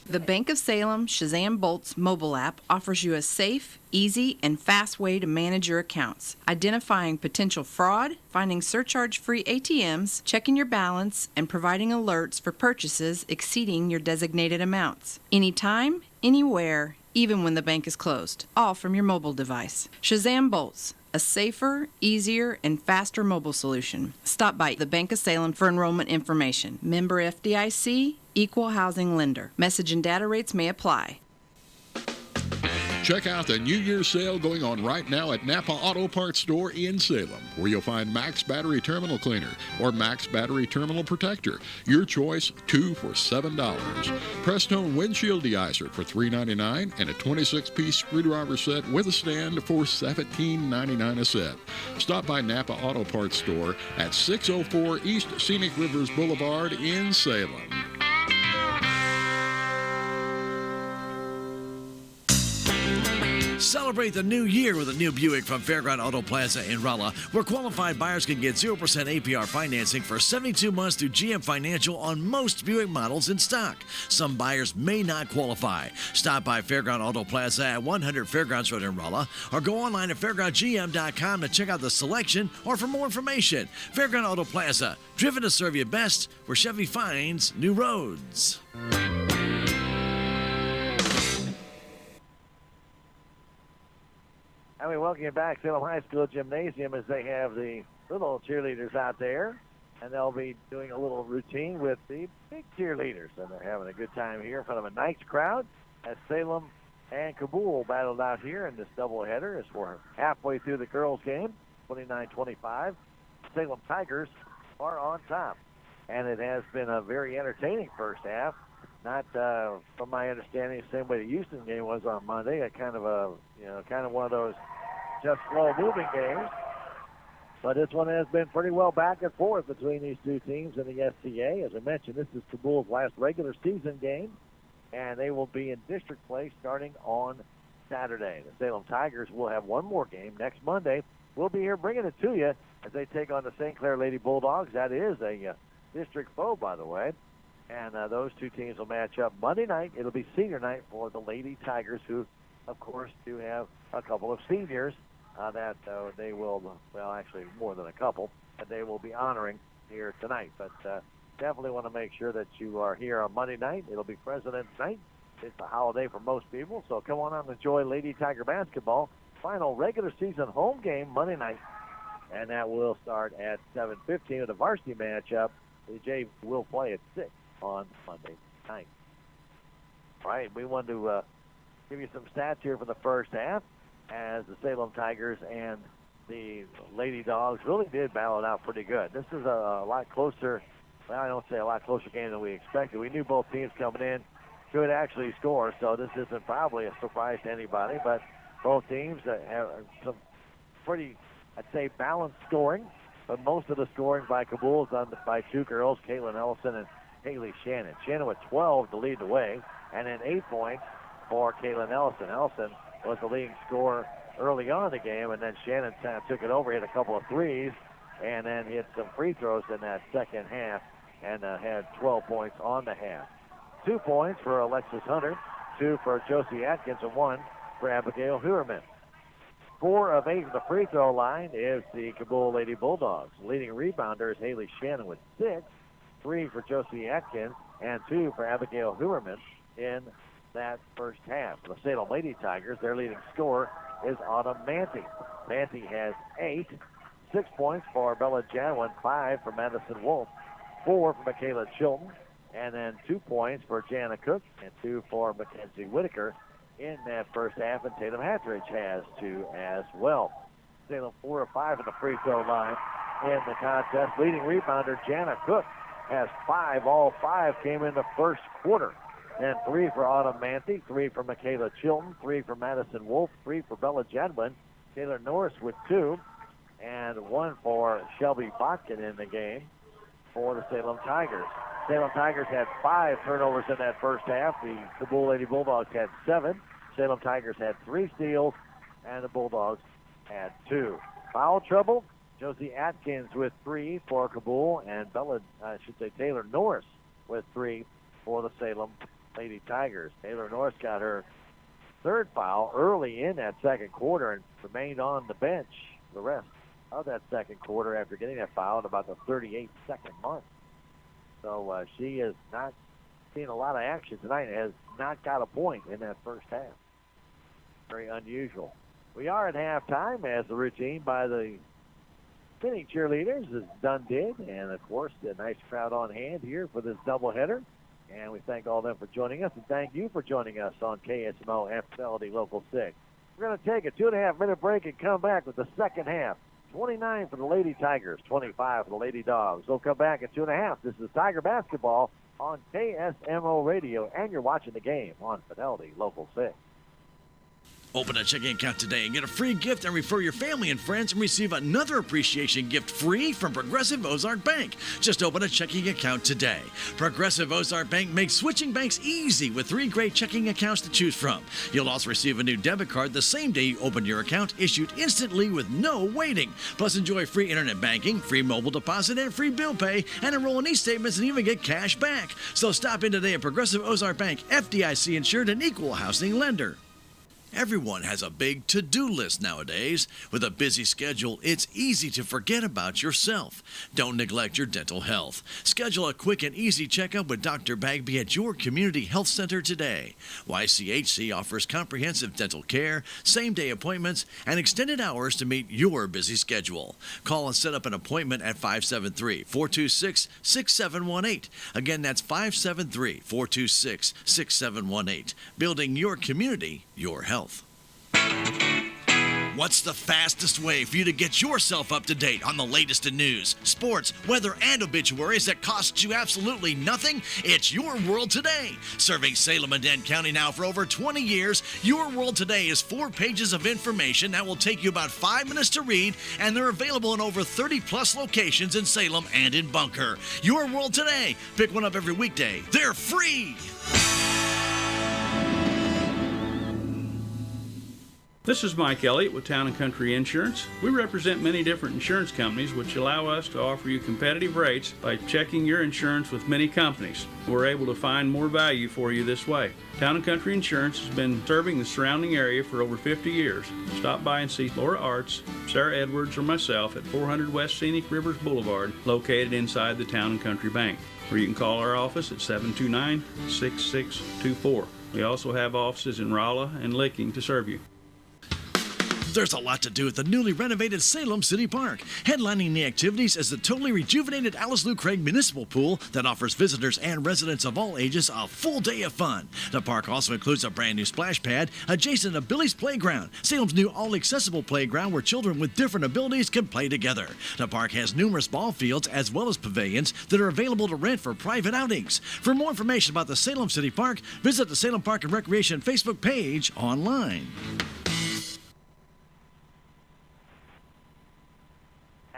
The Bank of Salem Shazam Bolts mobile app offers you a safe, easy, and fast way to manage your accounts, identifying potential fraud, finding surcharge-free ATMs, checking your balance, and providing alerts for purchases exceeding your designated amounts. Anytime, anywhere, even when the bank is closed, all from your mobile device. Shazam Bolts, a safer, easier, and faster mobile solution. Stop by the Bank of Salem for enrollment information. Member FDIC, Equal Housing Lender. Message and data rates may apply. Check out the New Year's sale going on right now at Napa Auto Parts Store in Salem, where you'll find Max Battery Terminal Cleaner or Max Battery Terminal Protector. Your choice, 2 for $7. Prestone Windshield Deicer for $3.99 and a 26-piece screwdriver set with a stand for $17.99 a set. Stop by Napa Auto Parts Store at 604 East Scenic Rivers Boulevard in Salem. Celebrate the new year with a new Buick from Fairground Auto Plaza in Rolla, where qualified buyers can get 0% APR financing for 72 months through GM Financial on most Buick models in stock. Some buyers may not qualify. Stop by Fairground Auto Plaza at 100 Fairgrounds Road in Rolla, or go online at fairgroundgm.com to check out the selection or for more information. Fairground Auto Plaza, driven to serve you best, where Chevy finds new roads. And we welcome you back to Salem High School Gymnasium as they have the little cheerleaders out there. And they'll be doing a little routine with the big cheerleaders. And they're having a good time here in front of a nice crowd as Salem and Cabool battled out here in this doubleheader as we're halfway through the girls' game, 29-25. Salem Tigers are on top. And it has been a very entertaining first half. Not, from my understanding, the same way the Houston game was on Monday. Kind of one of those just slow-moving games. But this one has been pretty well back and forth between these two teams in the SCA. As I mentioned, this is Cabool's last regular season game, and they will be in district play starting on Saturday. The Salem Tigers will have one more game next Monday. We'll be here bringing it to you as they take on the St. Clair Lady Bulldogs. That is a district foe, by the way. And those two teams will match up Monday night. It'll be senior night for the Lady Tigers, who, of course, do have a couple of seniors that they will, well, actually more than a couple, that they will be honoring here tonight. But definitely want to make sure that you are here on Monday night. It'll be President's Night. It's a holiday for most people, so come on out and enjoy Lady Tiger basketball. Final regular season home game Monday night, and that will start at 7:15 with a varsity matchup. The Jays will play at 6 on Monday night. All right, we want to give you some stats here for the first half as the Salem Tigers and the Lady Dogs really did battle it out pretty good. This is a lot closer, well, I don't say a lot closer game than we expected. We knew both teams coming in could actually score, so this isn't probably a surprise to anybody, but both teams have some pretty, I'd say, balanced scoring, but most of the scoring by Cabool is done by two girls, Caitlin Ellison and Haley Shannon. Shannon with 12 to lead the way, and then 8 points for Caitlin Ellison. Ellison was the leading scorer early on in the game, and then Shannon took it over, hit a couple of threes, and then hit some free throws in that second half, and had 12 points on the half. 2 points for Alexis Hunter, 2 for Josie Atkins, and 1 for Abigail Huerman. 4 of 8 from the free throw line is the Cabool Lady Bulldogs. Leading rebounder is Haley Shannon with 6, 3 for Josie Atkins, and 2 for Abigail Huerman in that first half. For the Salem Lady Tigers, their leading scorer is Autumn Manty. Manty has 8, 6 points for Bella Janwin, 5 for Madison Wolf, 4 for Michaela Chilton, and then 2 points for Jana Cook and 2 for Mackenzie Whitaker in that first half, and Tatum Hatteridge has 2 as well. Salem 4 of 5 at the free throw line in the contest. Leading rebounder Jana Cook has 5. All 5 came in the first quarter. And 3 for Autumn Manthe, 3 for Michaela Chilton, 3 for Madison Wolf, 3 for Bella Jadwin, Taylor Norris with 2, and 1 for Shelby Botkin in the game for the Salem Tigers. Salem Tigers had 5 turnovers in that first half. The Cabool Lady Bulldogs had 7. Salem Tigers had 3 steals, and the Bulldogs had 2. Foul trouble, Josie Atkins with 3 for Cabool, and Taylor Norris with 3 for the Salem Lady Tigers. Taylor Norris got her 3rd foul early in that second quarter and remained on the bench the rest of that second quarter after getting that foul at about the 38-second mark. So she is not seeing a lot of action tonight and has not got a point in that first half. Very unusual. We are at halftime as the routine by the spinning cheerleaders is done and of course the nice crowd on hand here for this doubleheader. And we thank all of them for joining us, and thank you for joining us on KSMO and Fidelity Local 6. We're going to take a 2.5-minute break and come back with the second half. 29 for the Lady Tigers, 25 for the Lady Dogs. We'll come back at 2.5. This is Tiger Basketball on KSMO Radio, and you're watching the game on Fidelity Local 6. Open a checking account today and get a free gift, and refer your family and friends and receive another appreciation gift free from Progressive Ozark Bank. Just open a checking account today. Progressive Ozark Bank makes switching banks easy with 3 great checking accounts to choose from. You'll also receive a new debit card the same day you open your account, issued instantly with no waiting. Plus, enjoy free internet banking, free mobile deposit, and free bill pay, and enroll in e-statements and even get cash back. So stop in today at Progressive Ozark Bank, FDIC insured and equal housing lender. Everyone has a big to-do list nowadays. With a busy schedule, it's easy to forget about yourself. Don't neglect your dental health. Schedule a quick and easy checkup with Dr. Bagby at your community health center today. YCHC offers comprehensive dental care, same-day appointments, and extended hours to meet your busy schedule. Call and set up an appointment at 573-426-6718. Again, that's 573-426-6718. Building your community, your health. What's the fastest way for you to get yourself up to date on the latest in news, sports, weather, and obituaries that costs you absolutely nothing? It's Your World Today. Serving Salem and Dent County now for over 20 years, Your World Today is 4 pages of information that will take you about 5 minutes to read, and they're available in over 30-plus locations in Salem and in Bunker. Your World Today. Pick one up every weekday. They're free. This is Mike Elliott with Town & Country Insurance. We represent many different insurance companies which allow us to offer you competitive rates by checking your insurance with many companies. We're able to find more value for you this way. Town & Country Insurance has been serving the surrounding area for over 50 years. Stop by and see Laura Arts, Sarah Edwards, or myself at 400 West Scenic Rivers Boulevard, located inside the Town & Country Bank. Or you can call our office at 729-6624. We also have offices in Rolla and Licking to serve you. There's a lot to do at the newly renovated Salem City Park. Headlining the activities is the totally rejuvenated Alice Lou Craig Municipal Pool that offers visitors and residents of all ages a full day of fun. The park also includes a brand new splash pad adjacent to Billy's Playground, Salem's new all-accessible playground where children with different abilities can play together. The park has numerous ball fields as well as pavilions that are available to rent for private outings. For more information about the Salem City Park, visit the Salem Park and Recreation Facebook page online.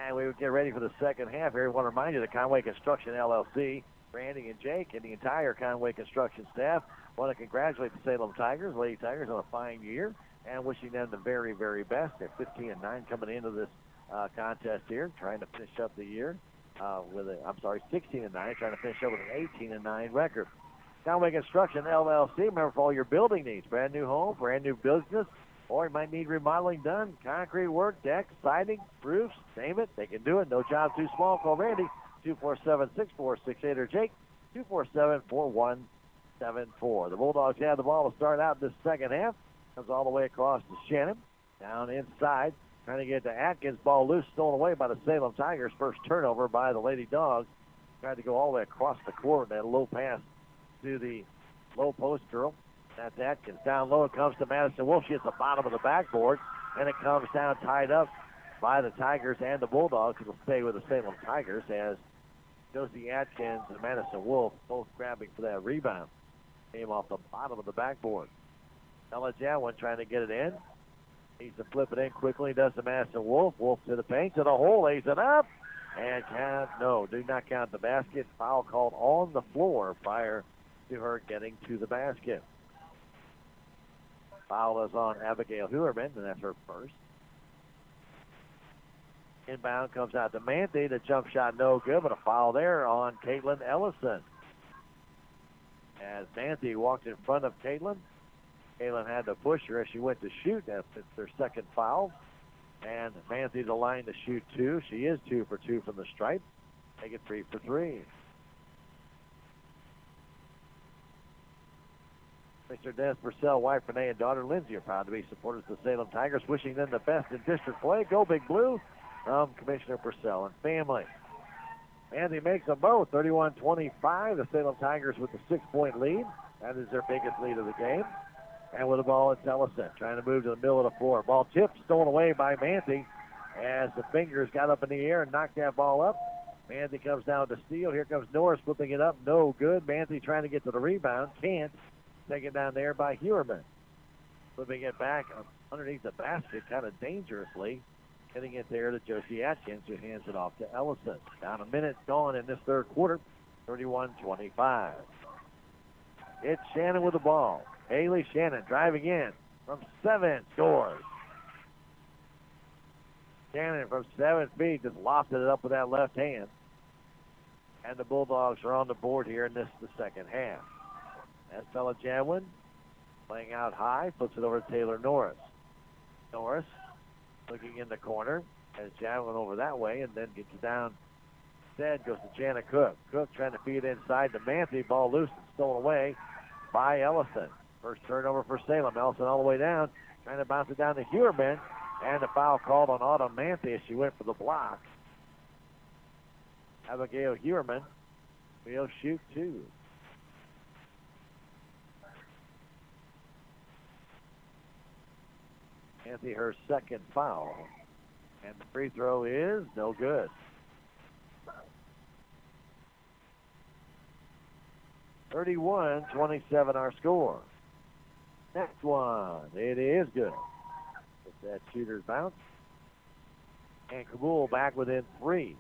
And we would get ready for the second half here. I want to remind you that Conway Construction LLC, Randy and Jake, and the entire Conway Construction staff want to congratulate the Salem Tigers, Lady Tigers, on a fine year, and wishing them the very, very best. They're 15-9 coming into this contest here, trying to finish up the year with 16-9, trying to finish up with an 18-9 record. Conway Construction LLC, remember, for all your building needs, brand new home, brand new business, or you might need remodeling done, concrete work, decks, siding, roofs, name it, they can do it. No job too small. Call Randy, 247-6468, or Jake, 247-4174. The Bulldogs have the ball to start out this second half. Comes all the way across to Shannon. Down inside trying to get to Atkins. Ball loose, stolen away by the Salem Tigers. First turnover by the Lady Dogs. Tried to go all the way across the court. That low pass to the low post girl. That's Atkins. Down low, it comes to Madison Wolf. She hits the bottom of the backboard, and it comes down tied up by the Tigers and the Bulldogs. It'll stay with the Salem Tigers as Josie Atkins and Madison Wolf both grabbing for that rebound. Came off the bottom of the backboard. Ella Jadwin trying to get it in. Needs to flip it in quickly. Does to Madison Wolf. Wolf to the paint, to the hole, lays it up. And do not count the basket. Foul called on the floor prior to her getting to the basket. Foul is on Abigail Huerman, and that's her first. Inbound comes out to Manthe. The jump shot no good, but a foul there on Caitlin Ellison. As Manthe walked in front of Caitlin, Caitlin had to push her as she went to shoot. That's their second foul. And Manthe the line to shoot 2. She is 2 for 2 from the stripe. Make it 3 for 3. Mr. Dennis Purcell, wife Renee, and daughter Lindsay are proud to be supporters of the Salem Tigers, wishing them the best in district play. Go Big Blue from Commissioner Purcell and family. Manthe makes them both, 31-25. The Salem Tigers with the 6-point lead. That is their biggest lead of the game. And with the ball, it's Ellison trying to move to the middle of the floor. Ball tipped, stolen away by Manthe as the fingers got up in the air and knocked that ball up. Manthe comes down to steal. Here comes Norris flipping it up. No good. Manthe trying to get to the rebound. Can't. Taken down there by Huerman. Flipping it back underneath the basket kind of dangerously. Getting it there to Josie Atkins, who hands it off to Ellison. Down a minute gone in this third quarter. 31-25. It's Shannon with the ball. Haley Shannon driving in from 7, scores. Shannon from 7 feet just lofted it up with that left hand. And the Bulldogs are on the board here in the second half. That's Ella Jadwin playing out high, flips it over to Taylor Norris. Norris looking in the corner as Jadwin over that way and then gets it down. Instead goes to Jana Cook. Cook trying to feed inside to Manthe. Ball loose and stolen away by Ellison. First turnover for Salem. Ellison all the way down, trying to bounce it down to Huerman. And the foul called on Autumn Manthe as she went for the block. Abigail Huerman will shoot 2. Manthe, her second foul. And the free throw is no good. 31-27 our score. Next one, it is good. It's that shooter's bounce. And Cabool back within 3.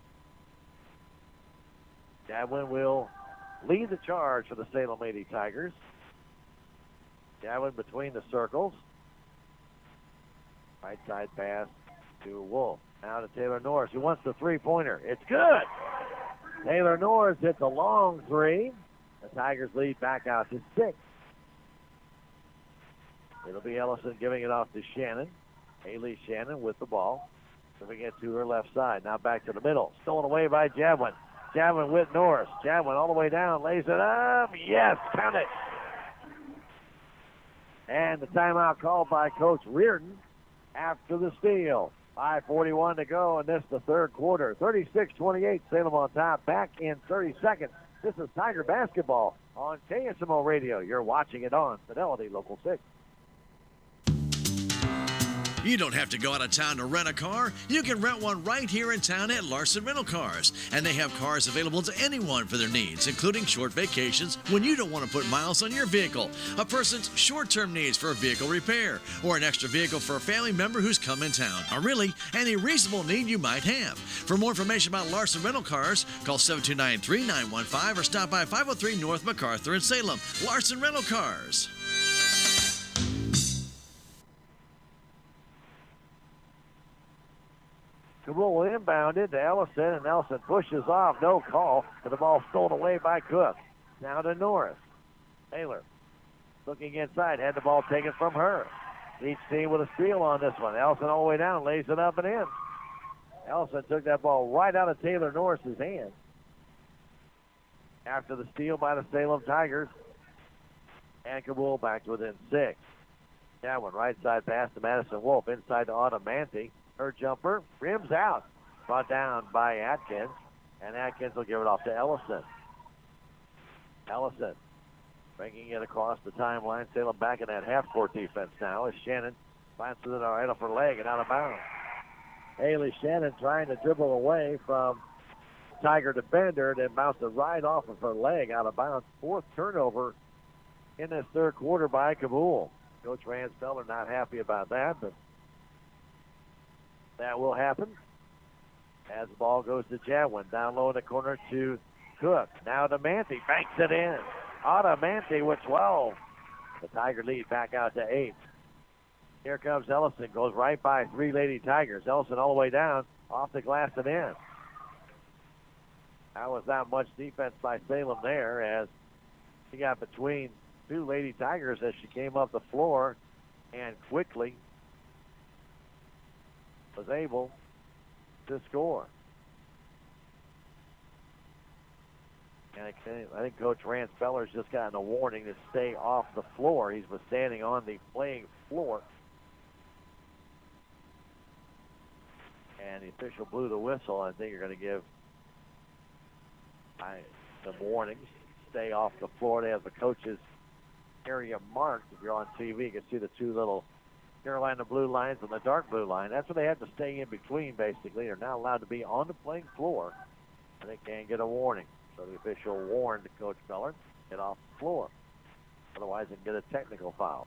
Jadwin will lead the charge for the Salem Lady Tigers. Jadwin between the circles. Right side pass to Wolf. Now to Taylor Norris, who wants the three-pointer. It's good. Taylor Norris hits a long 3. The Tigers lead back out to 6. It'll be Ellison giving it off to Shannon. Haley Shannon with the ball. Moving it to her left side. Now back to the middle. Stolen away by Jadwin. Jadwin with Norris. Jadwin all the way down. Lays it up. Yes, count it. And the timeout called by Coach Reardon after the steal. 5:41 to go in this, the third quarter. 36-28, Salem on top. Back in 30 seconds. This is Tiger basketball on KSMO Radio. You're watching it on Fidelity Local 6. You don't have to go out of town to rent a car. You can rent one right here in town at Larson Rental Cars. And they have cars available to anyone for their needs, including short vacations when you don't want to put miles on your vehicle, a person's short-term needs for a vehicle repair, or an extra vehicle for a family member who's come in town, or really any reasonable need you might have. For more information about Larson Rental Cars, call 729-3915 or stop by 503 North MacArthur in Salem. Larson Rental Cars. Cabool inbounded to Ellison, and Ellison pushes off. No call, but the ball stolen away by Cook. Now to Norris. Taylor looking inside, had the ball taken from her. Each team with a steal on this one. Ellison all the way down, lays it up and in. Ellison took that ball right out of Taylor Norris's hand. After the steal by the Salem Tigers. And Cabool back to within 6. That one right side pass to Madison Wolf. Inside to Autumn Manthe. Her jumper rims out. Brought down by Atkins. And Atkins will give it off to Ellison. Ellison bringing it across the timeline. Salem back in that half-court defense now as Shannon finds it right off her leg and out of bounds. Haley Shannon trying to dribble away from Tiger defender, then bounced it right off of her leg out of bounds. 4th turnover in this 3rd quarter by Cabool. Coach Rand Speller not happy about that, but that will happen as the ball goes to Jadwin. Down low in the corner to Cook. Now to Manthey. Banks it in. Otta Manthey with 12. The Tiger lead back out to 8. Here comes Ellison. Goes right by 3 Lady Tigers. Ellison all the way down. Off the glass and in. That was not much defense by Salem there as she got between 2 Lady Tigers as she came up the floor and quickly was able to score. And I think Coach Rand Speller's just gotten a warning to stay off the floor. He's been standing on the playing floor. And the official blew the whistle. I think you're going to give some warnings. Stay off the floor. They have the coaches' area marked. If you're on TV, you can see the 2 little Carolina blue lines and the dark blue line. That's what they have to stay in between, basically. They're not allowed to be on the playing floor, and they can't get a warning. So the official warned Coach Speller, get off the floor. Otherwise, they can get a technical foul.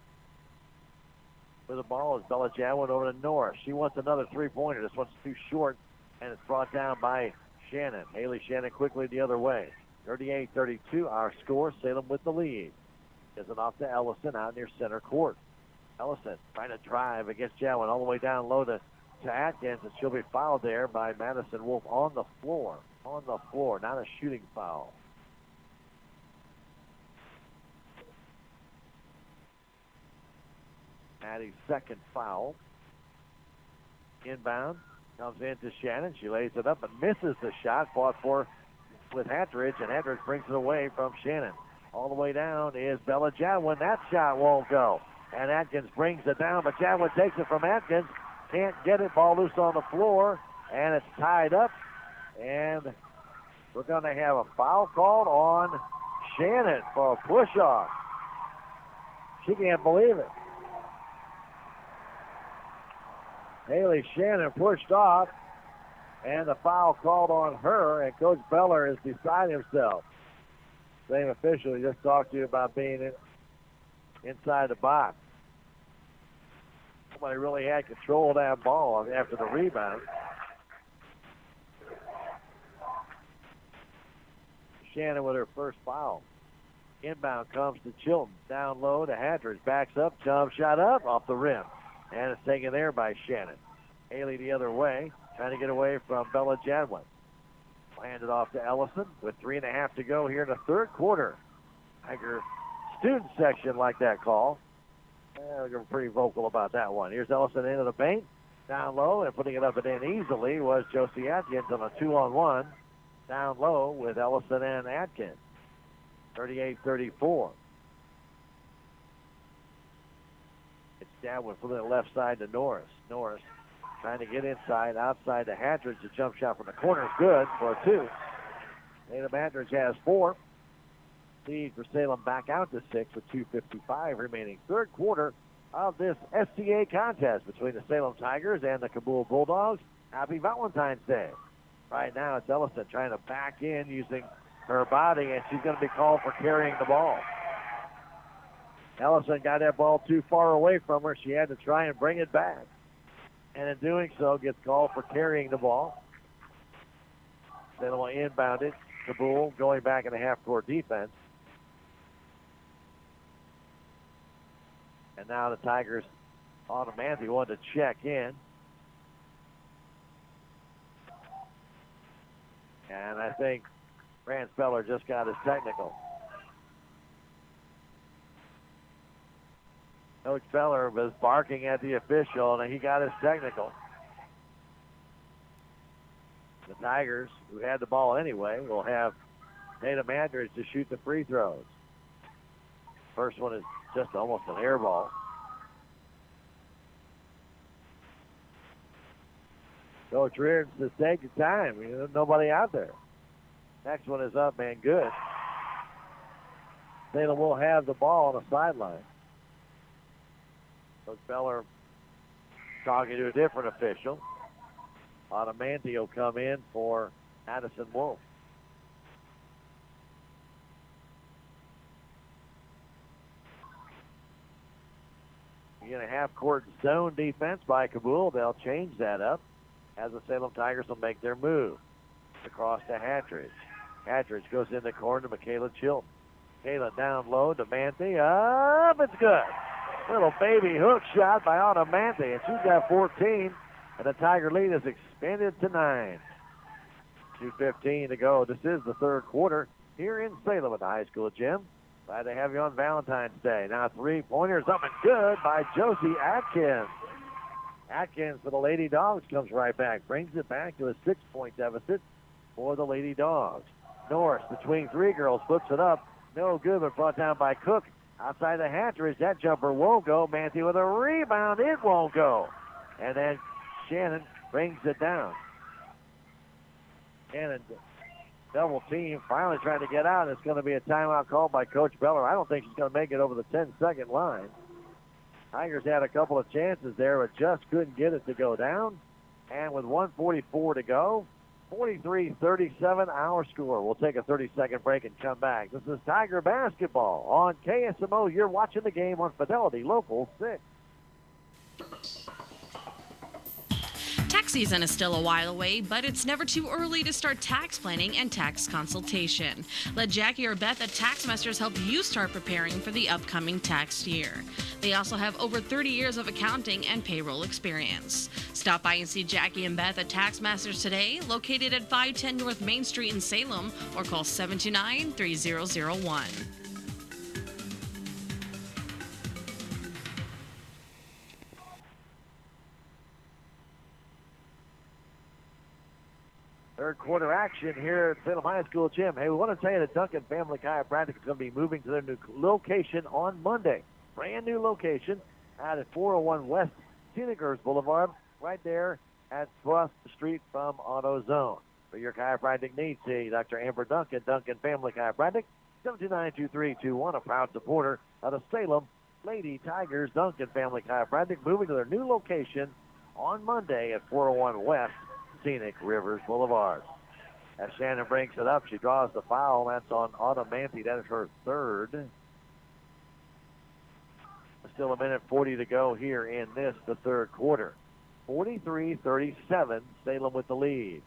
For the ball is Bella Jadwin over to Norris. She wants another 3-pointer. This one's too short, and it's brought down by Shannon. Haley Shannon quickly the other way. 38-32, our score. Salem with the lead. Gives it off to Ellison out near center court. Ellison trying to drive against Jadwin all the way down low to Atkins, and she'll be fouled there by Madison Wolf on the floor. On the floor, not a shooting foul. Maddie's 2nd foul. Inbound comes into Shannon. She lays it up and misses the shot. Fought for with Hatridge, and Hatridge brings it away from Shannon. All the way down is Bella Jadwin. That shot won't go. And Atkins brings it down, but Jadwin takes it from Atkins. Can't get it. Ball loose on the floor, and it's tied up. And we're going to have a foul called on Shannon for a push-off. She can't believe it. Haley Shannon pushed off, and the foul called on her, and Coach Beller is beside himself. Same official he just talked to you about being inside the box. Somebody really had control of that ball after the rebound. Shannon with her first foul. Inbound comes to Chilton. Down low to Hatridge. Backs up. Jump shot up off the rim. And it's taken there by Shannon. Haley the other way. Trying to get away from Bella Jadwin. Hand it off to Ellison with 3.5 to go here in the 3rd quarter. Tiger student section like that call. They're pretty vocal about that one. Here's Ellison into the paint. Down low and putting it up and in easily was Josie Atkins on a 2-on-1. Down low with Ellison and Atkins. 38-34. It's Jadwin from the left side to Norris. Norris trying to get inside, outside to Hatridge. The jump shot from the corner is good for a 2. Tatum Hatridge has 4. Lead for Salem back out to 6 with 2:55 remaining. 3rd quarter of this SCA contest between the Salem Tigers and the Cabool Bulldogs. Happy Valentine's Day. Right now it's Ellison trying to back in using her body, and she's going to be called for carrying the ball. Ellison got that ball too far away from her. She had to try and bring it back. And in doing so, gets called for carrying the ball. Then will inbound it. Cabool going back in the half-court defense. And now the Tigers automatically want to check in. And I think Rand Speller just got his technical. Coach Speller was barking at the official, and he got his technical. The Tigers, who had the ball anyway, will have Tatum Hatridge to shoot the free throws. First one is just almost an air ball. Coach Reardon says, take your time. Nobody out there. Next one is up and good. Salem will have the ball on the sideline. Coach Beller talking to a different official. Automanti will come in for Addison Wolf. Again, a half-court zone defense by Cabool. They'll change that up as the Salem Tigers will make their move. Across to Hatridge. Hatridge goes in the corner to Michaela Chilton. Michaela down low to Manthey. Up, it's good. Little baby hook shot by Automanti, and she's got 14, and the Tiger lead is expanded to 9. 2:15 to go. This is the third quarter here in Salem at the high school gym. Glad to have you on Valentine's Day. Now three-pointers up and good by Josie Atkins. Atkins for the Lady Dogs comes right back. Brings it back to a 6-point deficit for the Lady Dogs. Norris between three girls puts it up. No good, but brought down by Cook. Outside the Hatridge, that jumper won't go. Manthey with a rebound. It won't go. And then Shannon brings it down. Shannon double team, finally trying to get out. It's going to be a timeout called by Coach Beller. I don't think she's going to make it over the 10-second line. Tigers had a couple of chances there, but just couldn't get it to go down. And with 1:44 to go, 43-37 our score. We'll take a 30-second break and come back. This is Tiger basketball on KSMO. You're watching the game on Fidelity Local 6. Tax season is still a while away, but it's never too early to start tax planning and tax consultation. Let Jackie or Beth at Taxmasters help you start preparing for the upcoming tax year. They also have over 30 years of accounting and payroll experience. Stop by and see Jackie and Beth at Taxmasters today, located at 510 North Main Street in Salem, or call 729-3001. Third quarter action here at Salem High School gym. Hey, we want to tell you that Duncan Family Chiropractic is going to be moving to their new location on Monday. Brand new location out at 401 West Scenic Boulevard, right there across the street from AutoZone. For your chiropractic needs, see Dr. Amber Duncan, Duncan Family Chiropractic, 729-2321, a proud supporter of the Salem Lady Tigers. Duncan Family Chiropractic moving to their new location on Monday at 401 West Scenic Rivers Boulevard. As Shannon brings it up, she draws the foul. That's on Automanti. That is her third. Still a minute 40 to go here in the third quarter. 43-37, Salem with the lead.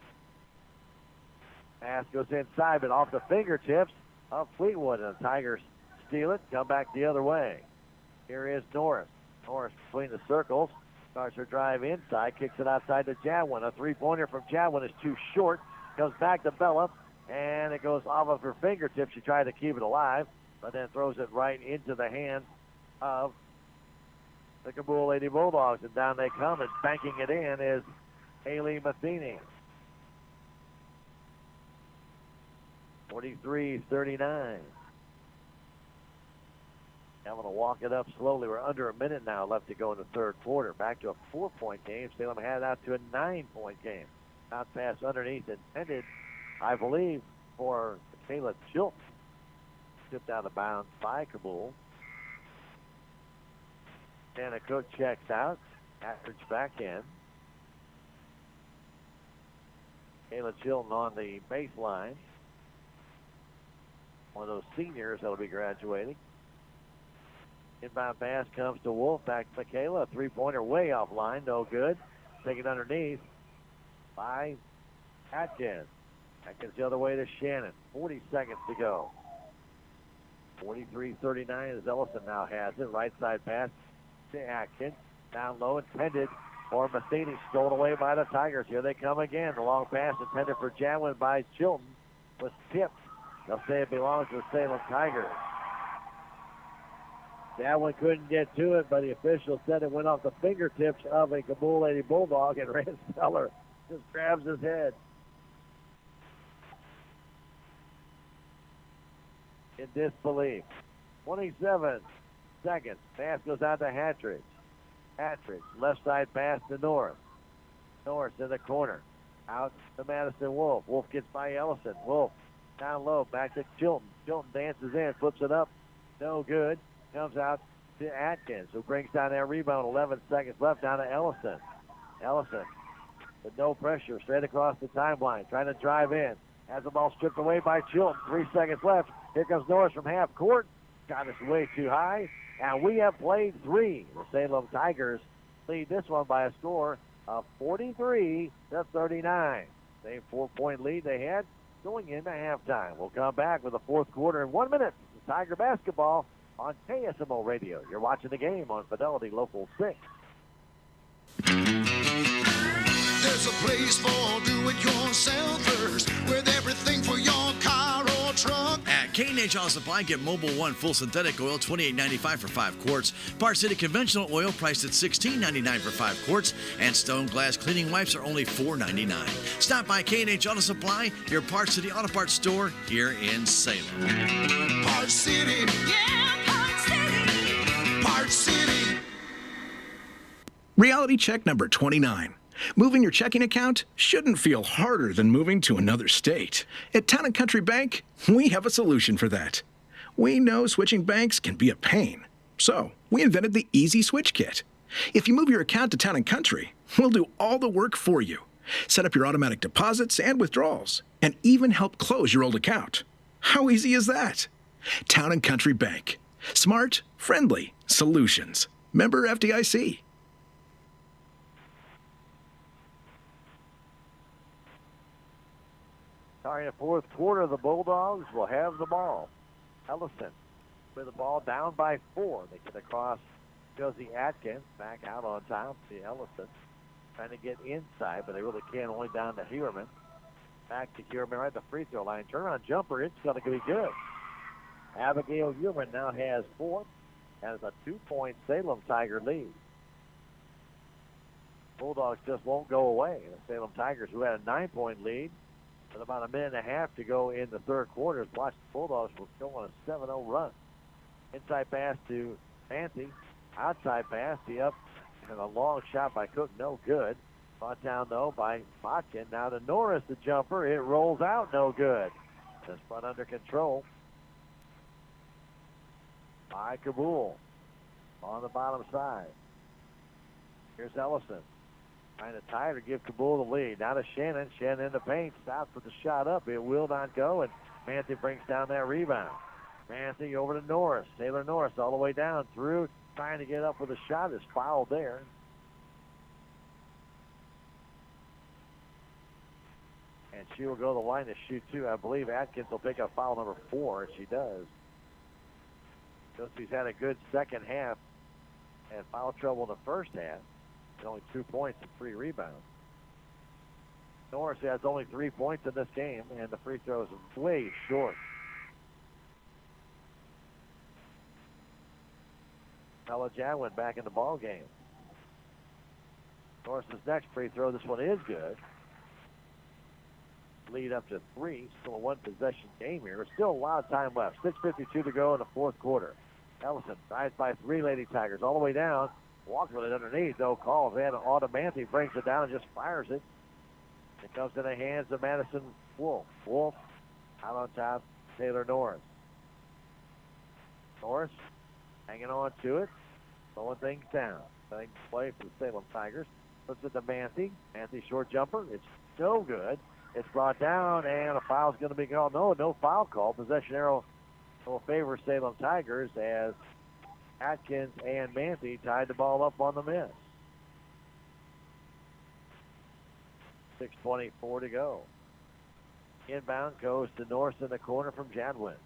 Pass goes inside, but off the fingertips of Fleetwood, and the Tigers steal it, come back the other way. Here is Norris. Norris between the circles. Starts her drive inside, kicks it outside to Jadwin. A three-pointer from Jadwin is too short. Comes back to Bella, and it goes off of her fingertips. She tried to keep it alive, but then throws it right into the hands of the Cabool Lady Bulldogs. And down they come, and banking it in is Haley Matheny. 43-39. Having to walk it up slowly. We're under a minute now left to go in the third quarter. Back to a 4-point game. Salem had out to a 9-point game. Out pass underneath intended, I believe, for Kayla Chilton. Tipped out of bounds by Cabool. Anna Cook checks out. Average back in. Kayla Chilton on the baseline. One of those seniors that'll be graduating. Inbound pass comes to Wolf. Back to Michaela. A three-pointer way offline. No good. Taken underneath by Atkins. Atkins the other way to Shannon. 40 seconds to go. 43-39 as Ellison now has it. Right side pass to Atkins. Down low intended for Matheny. Stolen away by the Tigers. Here they come again. The long pass intended for Jadwin by Chilton was tipped. They'll say it belongs to the Salem Tigers. That one couldn't get to it, but the official said it went off the fingertips of a Cabool Lady Bulldog, and Rance Feller just grabs his head. In disbelief. 27 seconds. Pass goes out to Hatridge. Hatridge, left side pass to North. Norris in the corner. Out to Madison Wolf. Wolf gets by Ellison. Wolf down low. Back to Chilton. Chilton dances in. Flips it up. No good. Comes out to Atkins, who brings down that rebound. 11 seconds left. Down to Ellison. Ellison with no pressure. Straight across the timeline. Trying to drive in. Has the ball stripped away by Chilton. 3 seconds left. Here comes Norris from half court. Got us way too high. And we have played 3. The Salem Tigers lead this one by a score of 43-39. Same 4-point lead they had going into halftime. We'll come back with the fourth quarter in 1 minute. This is Tiger basketball on KSMO Radio. You're watching the game on Fidelity Local 6. There's a place for do-it-yourselfers with everything for your car or truck. At K&H Auto Supply, get Mobil 1 full synthetic oil, $28.95 for 5 quarts. Park City conventional oil priced at $16.99 for 5 quarts. And Stone Glass cleaning wipes are only $4.99. Stop by K&H Auto Supply, your Park City Auto Parts store here in Salem. Park City. Yeah, Park City. Park City. Reality check number 29. Moving your checking account shouldn't feel harder than moving to another state. At Town & Country Bank, we have a solution for that. We know switching banks can be a pain, so we invented the Easy Switch Kit. If you move your account to Town & Country, we'll do all the work for you. Set up your automatic deposits and withdrawals, and even help close your old account. How easy is that? Town & Country Bank. Smart, friendly solutions. Member FDIC. Starting the fourth quarter, the Bulldogs will have the ball. Ellison with the ball down by 4. They get across Josie Atkins, back out on top to Ellison. Trying to get inside, but they really can't, only down to Heuerman. Back to Heuerman right at the free throw line. Turnaround jumper, it's going to be good. Abigail Heuerman now has 4. Has a 2-point Salem Tiger lead. Bulldogs just won't go away. The Salem Tigers, who had a 9-point lead, with about a minute and a half to go in the third quarter, watch the Bulldogs will go on a 7-0 run. Inside pass to Fancy. Outside pass, the up and a long shot by Cook, no good. Brought down, though, by Botkin. Now to Norris, the jumper. It rolls out, no good. This front under control by Cabool on the bottom side. Here's Ellison. Trying to tie or give Cabool the lead. Now to Shannon. Shannon in the paint. Stops with the shot up. It will not go, and Manthey brings down that rebound. Manthey over to Norris. Taylor Norris all the way down through. Trying to get up with a shot. Is fouled there. And she will go to the line to shoot 2. I believe Atkins will pick up foul number 4, and she does. Josie's had a good second half. Had foul trouble in the first half. Only 2 points and 3 rebounds. Norris has only 3 points in this game, and the free throws are way short. Ella Jadwin back in the ball game. Norris's next free throw, this one is good. Lead up to 3. Still a 1-possession game here. There's still a lot of time left. 6:52 to go in the fourth quarter. Ellison drives by 3 Lady Tigers all the way down. Walks with it underneath, no call. Van Automanthi brings it down and just fires it. It comes in the hands of Madison Wolf. Wolf out on top, Taylor Norris. Norris hanging on to it, slowing things down. Setting play for the Salem Tigers. Puts it to Manthey. Manthey short jumper. It's no good. It's brought down, and a foul's going to be called. No foul call. Possession arrow will favor Salem Tigers as Atkins and Manthey tied the ball up on the miss. 6:24 to go. Inbound goes to Norris in the corner from Jadwin.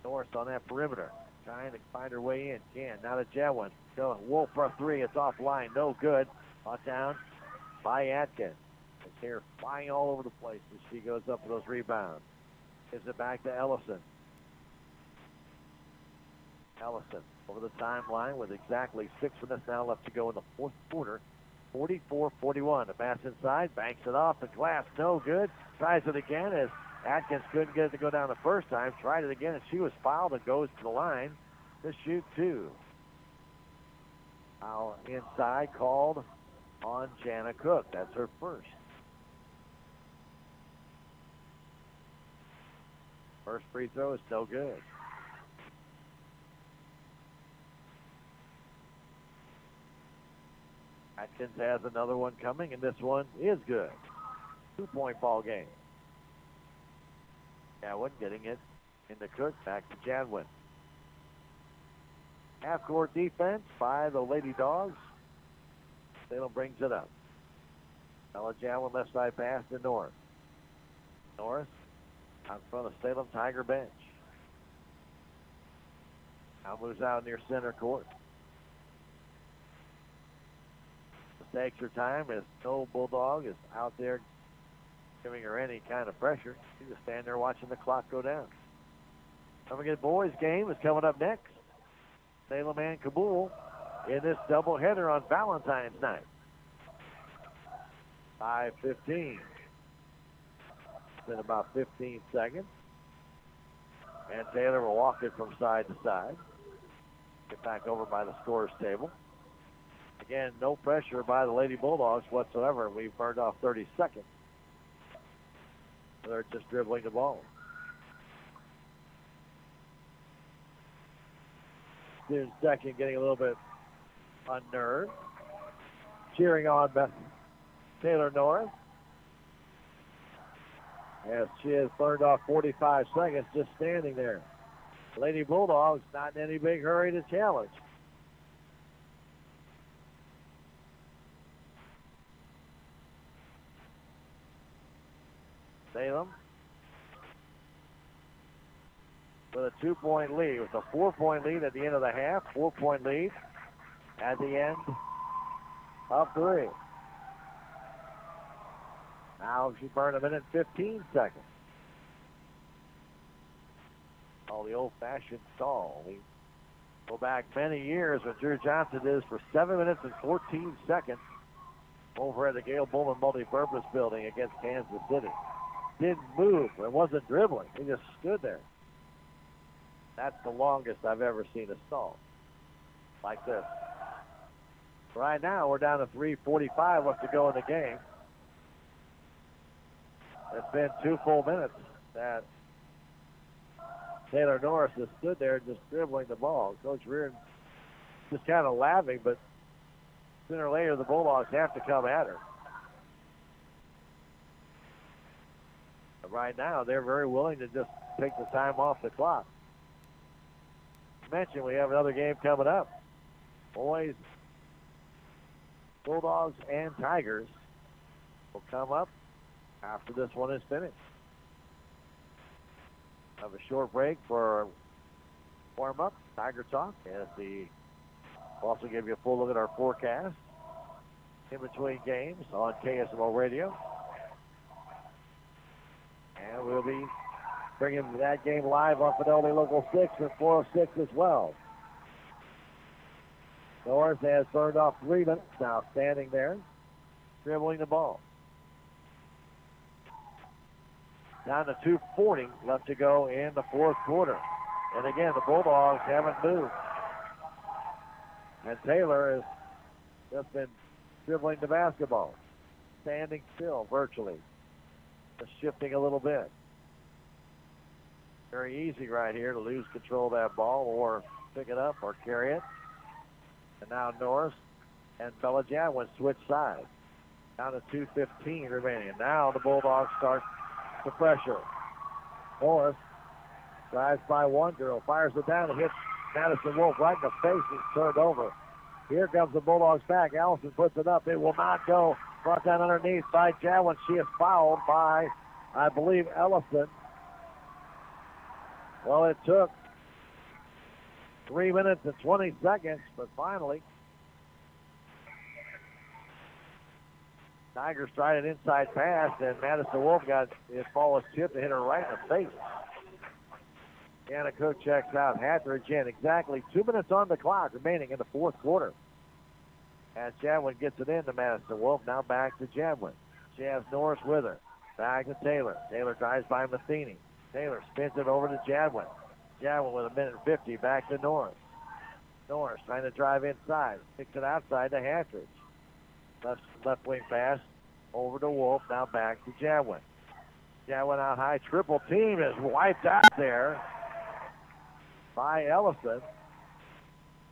Norris on that perimeter, trying to find her way in. Can. Now to Jadwin. Going Wolf for a 3. It's offline. No good. Brought down by Atkins. His hair flying all over the place as she goes up for those rebounds. Gives it back to Ellison. Ellison over the timeline with exactly 6 minutes now left to go in the fourth quarter. 44-41. The pass inside, banks it off the glass, no good. Tries it again as Atkins couldn't get it to go down the first time. Tried it again and she was fouled and goes to the line to shoot 2. Foul inside called on Jana Cook. That's her first. First free throw is no good. Atkins has another one coming, and this one is good. 2-point ball game. Jadwin getting it into Cook, back to Jadwin. Half-court defense by the Lady Dogs. Salem brings it up. Ella Jadwin, left side pass to Norris. Norris out in front of Salem Tiger bench. Now moves out near center court. The extra time as no Bulldog is out there giving her any kind of pressure. She's just standing there watching the clock go down. Coming in boys game is coming up next. Salem and Cabool in this doubleheader on Valentine's night. 5:15. It's been about 15 seconds. And Taylor will walk it from side to side. Get back over by the scorer's table. Again, no pressure by the Lady Bulldogs whatsoever. We've burned off 30 seconds. They're just dribbling the ball. Student second getting a little bit unnerved. Cheering on Taylor Norris. As she has burned off 45 seconds just standing there. Lady Bulldogs not in any big hurry to challenge. Salem with a 2-point lead, with a 4-point lead at the end of the half, 4-point lead at the end of 3. Now she burned 1 minute 15 seconds. Oh, the old-fashioned stall. We go back many years when Drew Johnson did this for 7 minutes and 14 seconds over at the Gail Bowman Multipurpose Building against Kansas City. Didn't move. It wasn't dribbling. He just stood there. That's the longest I've ever seen a stall like this. Right now, we're down to 3:45 left to go in the game. It's been 2 full minutes that Taylor Norris has stood there just dribbling the ball. Coach Reardon just kind of laughing, but sooner or later the Bulldogs have to come at her. But right now, they're very willing to just take the time off the clock. Mentioned we have another game coming up. Boys, Bulldogs, and Tigers will come up after this one is finished. Have a short break for warm-up, Tiger Talk, as we'll also give you a full look at our forecast in between games on KSMO Radio. And we'll be bringing that game live on Fidelity Local 6 and 406 as well. Norris has burned off 3 minutes now, standing there, dribbling the ball. Down to 2:40 left to go in the fourth quarter. And again, the Bulldogs haven't moved. And Taylor has just been dribbling the basketball, standing still virtually, just shifting a little bit. Very easy right here to lose control of that ball or pick it up or carry it. And now Norris and Bella Jadwin switch sides. Down to 2:15 remaining. And now the Bulldogs start the pressure. Norris drives by one girl, fires it down and hits Madison Wolf right in the face. He's turned over. Here comes the Bulldogs back. Allison puts it up. It will not go. Brought down underneath by Jadwin. She is fouled by, I believe, Ellison. Well, it took 3 minutes and 20 seconds, but finally, Tigers tried an inside pass, and Madison Wolf got his ball was tipped and hit her right in the face. Anna Cook checks out. Hatteridge in. Exactly 2 minutes on the clock remaining in the fourth quarter. As Jadwin gets it into Madison Wolf. Now back to Jadwin. She has Norris with her. Back to Taylor. Taylor drives by Matheny. Taylor spins it over to Jadwin. Jadwin with 1 minute 50. Back to Norris. Norris trying to drive inside. Picks it outside to Hatteridge. Left wing pass over to Wolf. Now back to Jadwin. Jadwin out high. Triple team is wiped out there by Ellison.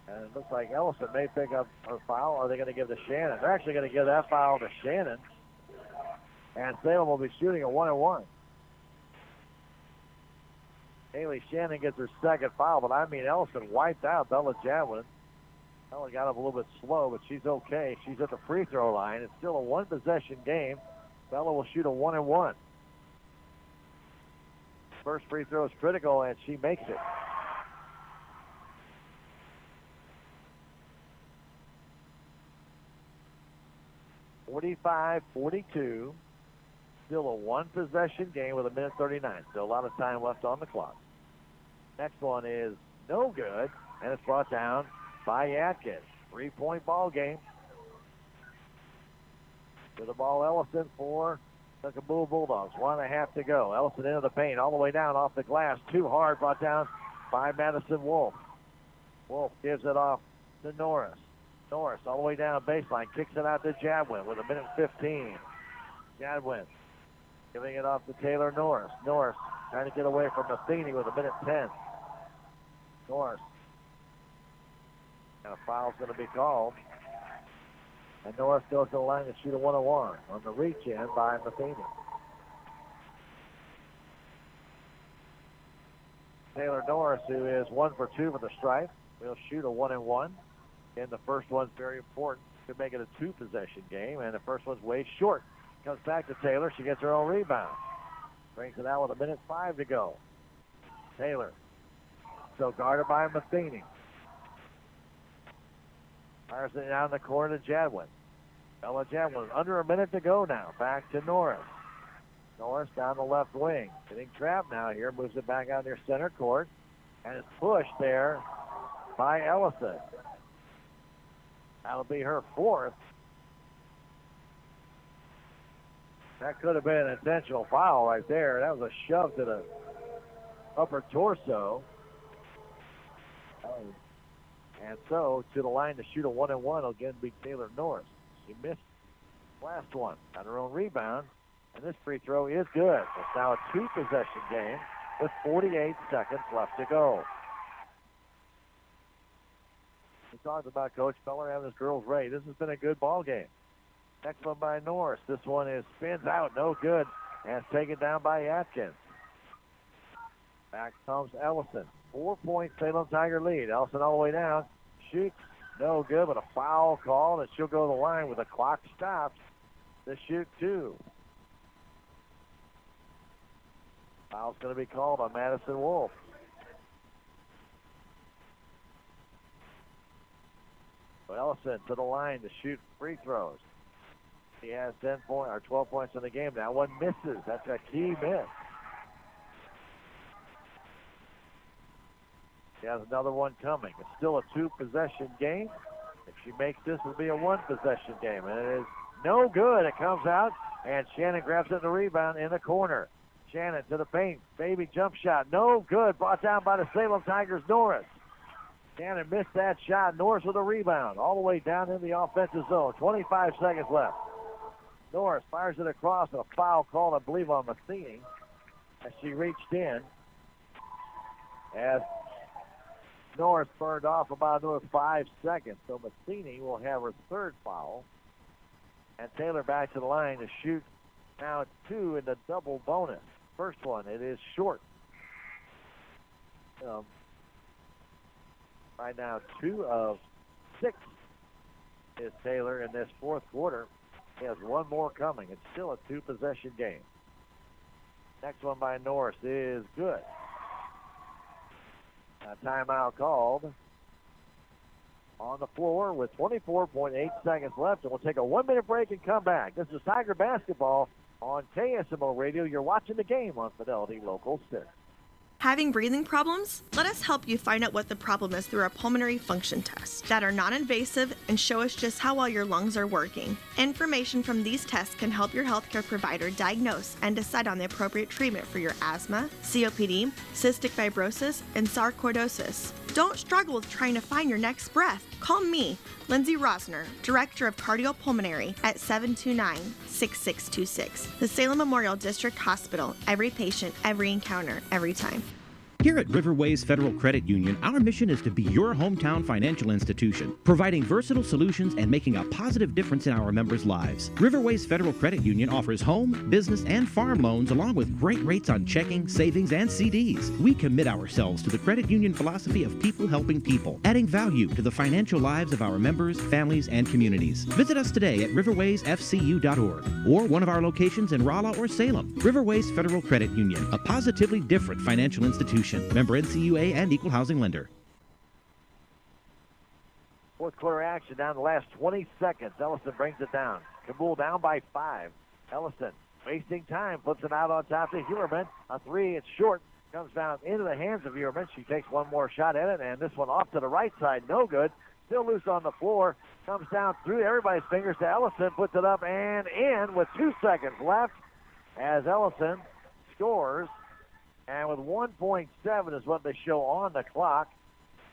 And it looks like Ellison may pick up a foul. Or are they going to give to Shannon? They're actually going to give that foul to Shannon. And Salem will be shooting a 1-and-1. Haley Shannon gets her second foul, but I mean Ellison wiped out Bella Jadwin. Bella got up a little bit slow, but she's okay. She's at the free throw line. It's still a one-possession game. Bella will shoot a 1-and-1. First free throw is critical, and she makes it. (45-42). Still a one-possession game with 1:39. Still a lot of time left on the clock. Next one is no good, and it's brought down by Atkins. 3-point ball game. To the ball, Ellison for the Cabool Bulldogs. 1.5 to go. Ellison into the paint, all the way down off the glass. Too hard, brought down by Madison Wolf. Wolf gives it off to Norris. Norris all the way down baseline, kicks it out to Jadwin with 1:15. Jadwin giving it off to Taylor Norris. Norris trying to get away from Matheny with 1:10. Norris. And a foul's going to be called. And Norris goes to the line to shoot a 1-on-1 on the reach in by Matheny. Taylor Norris, who is 1 for 2 for the stripe, will shoot a 1-and-1. And the first one's very important to make it a two-possession game, and the first one's way short. Comes back to Taylor. She gets her own rebound. Brings it out with 1:05 to go. Taylor. So guarded by Matheny. Fires it down the corner to Jadwin. Bella Jadwin under a minute to go now. Back to Norris. Norris down the left wing. Getting trapped now here. Moves it back out near center court. And it's pushed there by Ellison. That'll be her fourth. That could have been an intentional foul right there. That was a shove to the upper torso. And so to the line to shoot a 1-and-1 will again be Taylor Norris. She missed the last one. Got her own rebound. And this free throw is good. It's now a two-possession game with 48 seconds left to go. We talked about Coach Feller having his girls ready. This has been a good ball game. Next one by Norris. This one is spins out, no good, and it's taken down by Atkins. Back comes Ellison. 4-point Salem Tiger lead. Ellison all the way down. Shoots, no good, but a foul call, and she'll go to the line with the clock stopped to shoot 2. Foul's going to be called on Madison Wolf. So Ellison to the line to shoot free throws. He has 12 points in the game now. One misses. That's a key miss. He has another one coming. It's still a two-possession game. If she makes this, it'll be a one-possession game. And it is no good. It comes out, and Shannon grabs it in the rebound in the corner. Shannon to the paint. Baby jump shot. No good. Brought down by the Salem Tigers, Norris. Shannon missed that shot. Norris with a rebound all the way down in the offensive zone. 25 seconds left. Norris fires it across, and a foul called, I believe, on Matheny as she reached in. As Norris burned off about another 5 seconds. So Matheny will have her third foul. And Taylor back to the line to shoot now 2 in the double bonus. First one, it is short. Right now, 2 of 6 is Taylor in this fourth quarter. He has one more coming. It's still a two-possession game. Next one by Norris is good. A timeout called on the floor with 24.8 seconds left. And we'll take a 1-minute break and come back. This is Tiger Basketball on KSMO Radio. You're watching the game on Fidelity Local 6. Having breathing problems? Let us help you find out what the problem is through our pulmonary function tests that are non-invasive and show us just how well your lungs are working. Information from these tests can help your healthcare provider diagnose and decide on the appropriate treatment for your asthma, COPD, cystic fibrosis, and sarcoidosis. Don't struggle with trying to find your next breath. Call me, Lindsay Rosner, Director of Cardiopulmonary, at 729-6626. The Salem Memorial District Hospital. Every patient, every encounter, every time. Here at Riverways Federal Credit Union, our mission is to be your hometown financial institution, providing versatile solutions and making a positive difference in our members' lives. Riverways Federal Credit Union offers home, business, and farm loans along with great rates on checking, savings, and CDs. We commit ourselves to the credit union philosophy of people helping people, adding value to the financial lives of our members, families, and communities. Visit us today at riverwaysfcu.org or one of our locations in Rolla or Salem. Riverways Federal Credit Union, a positively different financial institution. Member NCUA and Equal Housing Lender. Fourth quarter action down the last 20 seconds. Ellison brings it down. Cabool down by 5. Ellison wasting time, flips it out on top to Huerman. A three, it's short. Comes down into the hands of Huerman. She takes one more shot at it, and this one off to the right side. No good. Still loose on the floor. Comes down through everybody's fingers to Ellison. Puts it up and in with 2 seconds left as Ellison scores. And with 1.7 is what they show on the clock.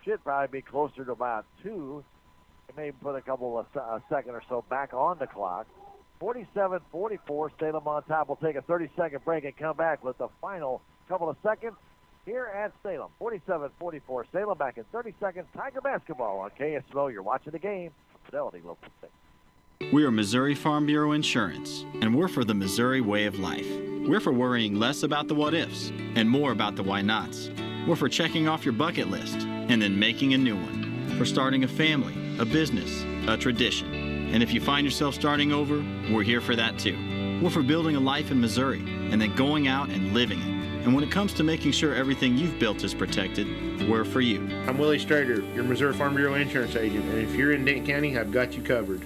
Should probably be closer to about 2. They may put a couple of a second or so back on the clock. 47-44, Salem on top. We'll take a 30-second break and come back with the final couple of seconds here at Salem. 47-44, Salem back in 30 seconds. Tiger basketball on KSMO. You're watching the game. Fidelity Local 6. We are Missouri Farm Bureau Insurance, and we're for the Missouri way of life. We're for worrying less about the what-ifs and more about the why-nots. We're for checking off your bucket list and then making a new one. For starting a family, a business, a tradition. And if you find yourself starting over, we're here for that too. We're for building a life in Missouri and then going out and living it. And when it comes to making sure everything you've built is protected, we're for you. I'm Willie Strader, your Missouri Farm Bureau Insurance Agent, and if you're in Dayton County, I've got you covered.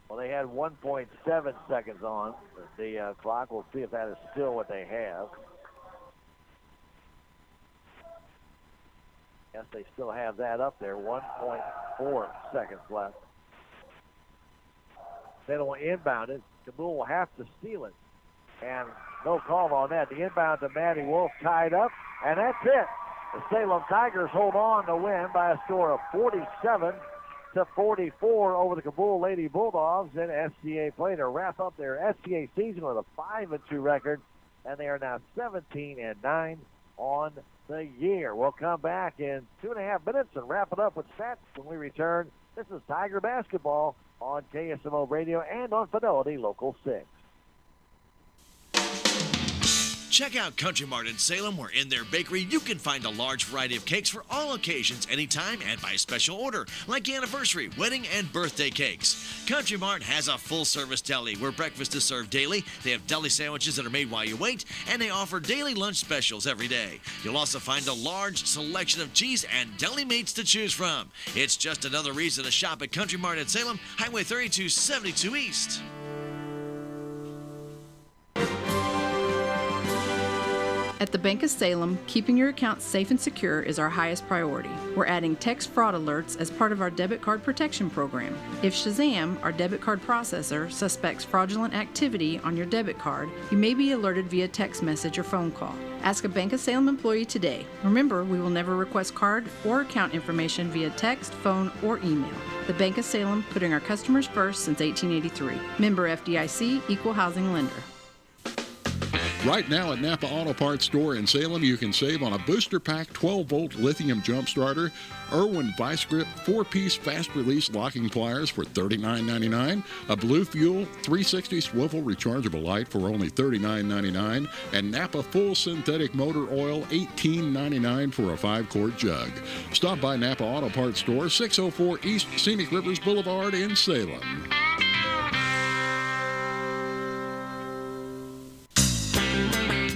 Well, they had 1.7 seconds on the clock. We'll see if that is still what they have. Yes, they still have that up there. 1.4 seconds left. They don't inbound it. Cabool will have to steal it. And no call on that. The inbound to Maddie Wolf tied up, and that's it. The Salem Tigers hold on to win by a score of 47-44 over the Cabool Lady Bulldogs in SCA play to wrap up their SCA season with a 5-2 record, and they are now 17-9 on the year. We'll come back in 2.5 minutes and wrap it up with stats when we return. This is Tiger basketball on KSMO Radio and on Fidelity Local 6. Check out Country Mart in Salem, where in their bakery you can find a large variety of cakes for all occasions, anytime, and by special order, like anniversary, wedding, and birthday cakes. Country Mart has a full-service deli where breakfast is served daily. They have deli sandwiches that are made while you wait, and they offer daily lunch specials every day. You'll also find a large selection of cheese and deli meats to choose from. It's just another reason to shop at Country Mart in Salem, Highway 3272 East. At the Bank of Salem, keeping your accounts safe and secure is our highest priority. We're adding text fraud alerts as part of our debit card protection program. If Shazam, our debit card processor, suspects fraudulent activity on your debit card, you may be alerted via text message or phone call. Ask a Bank of Salem employee today. Remember, we will never request card or account information via text, phone, or email. The Bank of Salem, putting our customers first since 1883. Member FDIC, Equal Housing Lender. Right now at Napa Auto Parts Store in Salem, you can save on a booster pack 12-volt lithium jump starter, Irwin Vice Grip 4-piece fast-release locking pliers for $39.99, a Blue Fuel 360 swivel rechargeable light for only $39.99, and Napa Full Synthetic Motor Oil $18.99 for a 5-quart jug. Stop by Napa Auto Parts Store, 604 East Scenic Rivers Boulevard in Salem.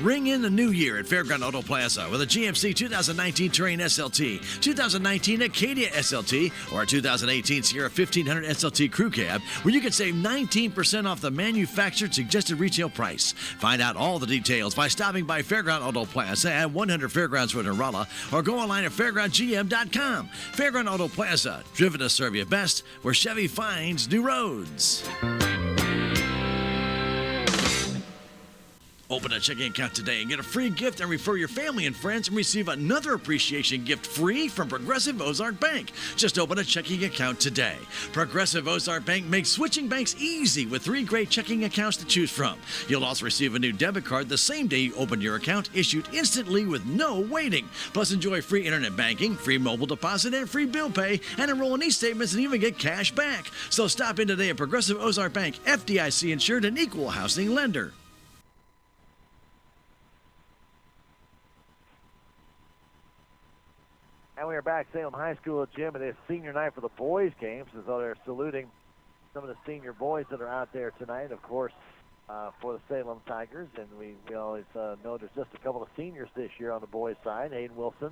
Ring in the new year at Fairground Auto Plaza with a GMC 2019 Terrain SLT, 2019 Acadia SLT, or a 2018 Sierra 1500 SLT Crew Cab, where you can save 19% off the manufactured suggested retail price. Find out all the details by stopping by Fairground Auto Plaza at 100 Fairgrounds Road in Rolla, or go online at fairgroundgm.com. Fairground Auto Plaza, driven to serve you best, where Chevy finds new roads. Open a checking account today and get a free gift and refer your family and friends and receive another appreciation gift free from Progressive Ozark Bank. Just open a checking account today. Progressive Ozark Bank makes switching banks easy with 3 great checking accounts to choose from. You'll also receive a new debit card the same day you open your account, issued instantly with no waiting. Plus, enjoy free internet banking, free mobile deposit, and free bill pay, and enroll in e-statements and even get cash back. So stop in today at Progressive Ozark Bank, FDIC insured and equal housing lender. And we are back at Salem High School gym. It is senior night for the boys' games, as though they're saluting some of the senior boys that are out there tonight, of course, for the Salem Tigers. And we always know there's just a couple of seniors this year on the boys' side, Hayden Wilson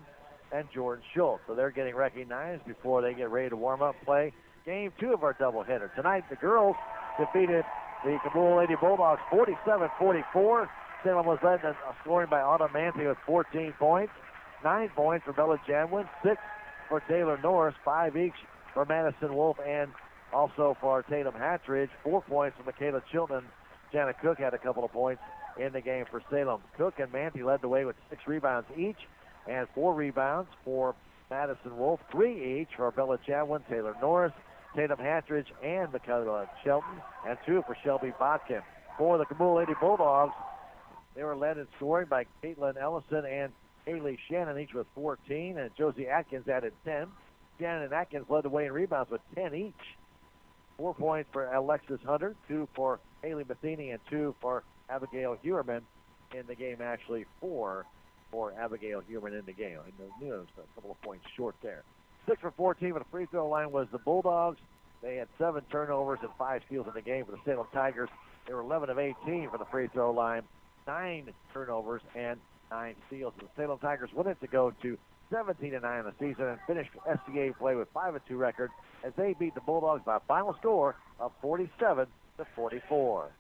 and Jordan Schultz. So they're getting recognized before they get ready to warm up, play game 2 of our doubleheader. Tonight, the girls defeated the Cabool Lady Bulldogs 47-44. Salem was led in scoring by Autumn Manthey with 14 points. 9 points for Bella Janwin, 6 for Taylor Norris, 5 each for Madison Wolf and also for Tatum Hatridge. 4 points for Michaela Chilton. Jana Cook had a couple of points in the game for Salem. Cook and Manthey led the way with 6 rebounds each and 4 rebounds for Madison Wolf, 3 each for Bella Janwin, Taylor Norris, Tatum Hatridge, and Michaela Chilton, and 2 for Shelby Botkin. For the Cabool Lady Bulldogs, they were led in scoring by Caitlin Ellison and Haley Shannon, each with 14, and Josie Atkins added 10. Shannon and Atkins led the way in rebounds with 10 each. 4 points for Alexis Hunter, 2 for Haley Matheny, and 2 for Abigail Huerman in the game. Actually, 4 for Abigail Huerman in the game. And a couple of points short there. 6 for 14 with the free throw line was the Bulldogs. They had 7 turnovers and 5 steals in the game for the Salem Tigers. They were 11 of 18 for the free throw line, 9 turnovers and 9 steals. The Salem Tigers went in to go to 17-9 in the season and finished SCA play with 5-2 record as they beat the Bulldogs by a final score of 47-44.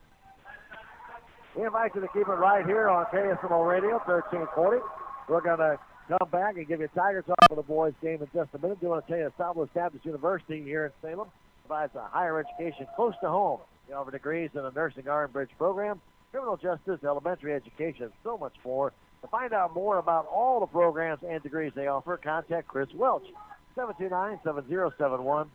We invite you to keep it right here on KSMO Radio 1340. We're going to come back and give you Tiger Talk for the boys game in just a minute. I do want to tell you that Southwest Baptist University here in Salem provides a higher education close to home. They offer degrees in the nursing Iron Bridge program, criminal justice, elementary education, and so much more. To find out more about all the programs and degrees they offer, contact Chris Welch, 729-7071,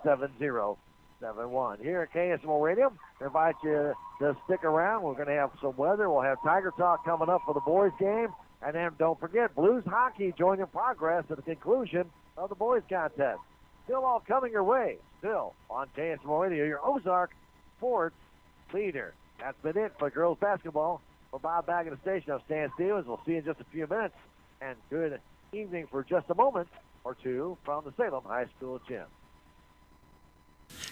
729-7071. Here at KSMO Radio, we invite you to stick around. We're going to have some weather. We'll have Tiger Talk coming up for the boys' game. And then don't forget, Blues hockey joining progress at the conclusion of the boys' contest. Still all coming your way. Still on KSMO Radio, your Ozark sports leader. That's been it for girls basketball. For Bob back at the station, I'm Stan Stevens. We'll see you in just a few minutes. And good evening for just a moment or two from the Salem High School gym.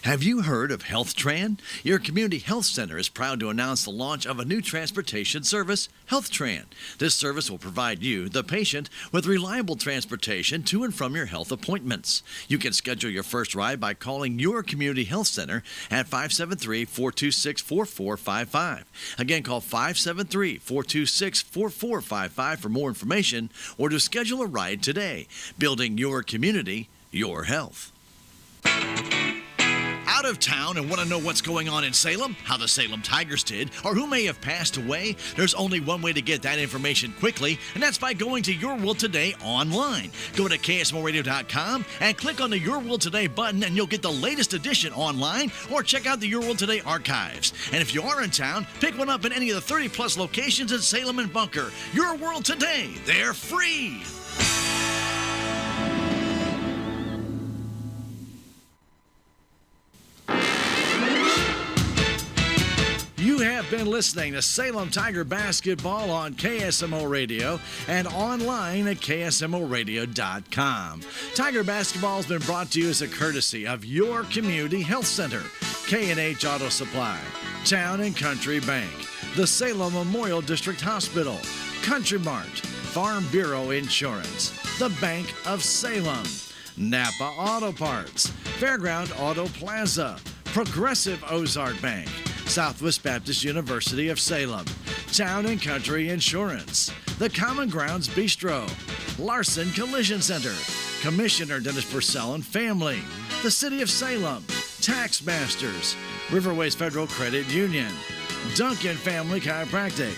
Have you heard of HealthTran? Your community health center is proud to announce the launch of a new transportation service, HealthTran. This service will provide you, the patient, with reliable transportation to and from your health appointments. You can schedule your first ride by calling your community health center at 573-426-4455. Again, call 573-426-4455 for more information or to schedule a ride today. Building your community, your health. Out of town and want to know what's going on in Salem, how the Salem Tigers did, or who may have passed away? There's only one way to get that information quickly, and that's by going to Your World Today online. Go to KSMORadio.com and click on the Your World Today button, and you'll get the latest edition online, or check out the Your World Today archives. And if you are in town, pick one up in any of the 30-plus locations in Salem and Bunker. Your World Today, they're free. You have been listening to Salem Tiger Basketball on KSMO Radio and online at KSMORadio.com. Tiger Basketball has been brought to you as a courtesy of your community health center, K&H Auto Supply, Town and Country Bank, the Salem Memorial District Hospital, Country Mart, Farm Bureau Insurance, the Bank of Salem, Napa Auto Parts, Fairground Auto Plaza, Progressive Ozark Bank, Southwest Baptist University of Salem, Town and Country Insurance, the Common Grounds Bistro, Larson Collision Center, Commissioner Dennis Purcell and Family, the City of Salem, Tax Masters, Riverways Federal Credit Union, Duncan Family Chiropractic,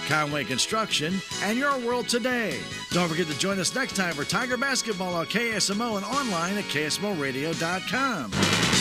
Conway Construction, and Your World Today. Don't forget to join us next time for Tiger Basketball on KSMO and online at KSMORadio.com.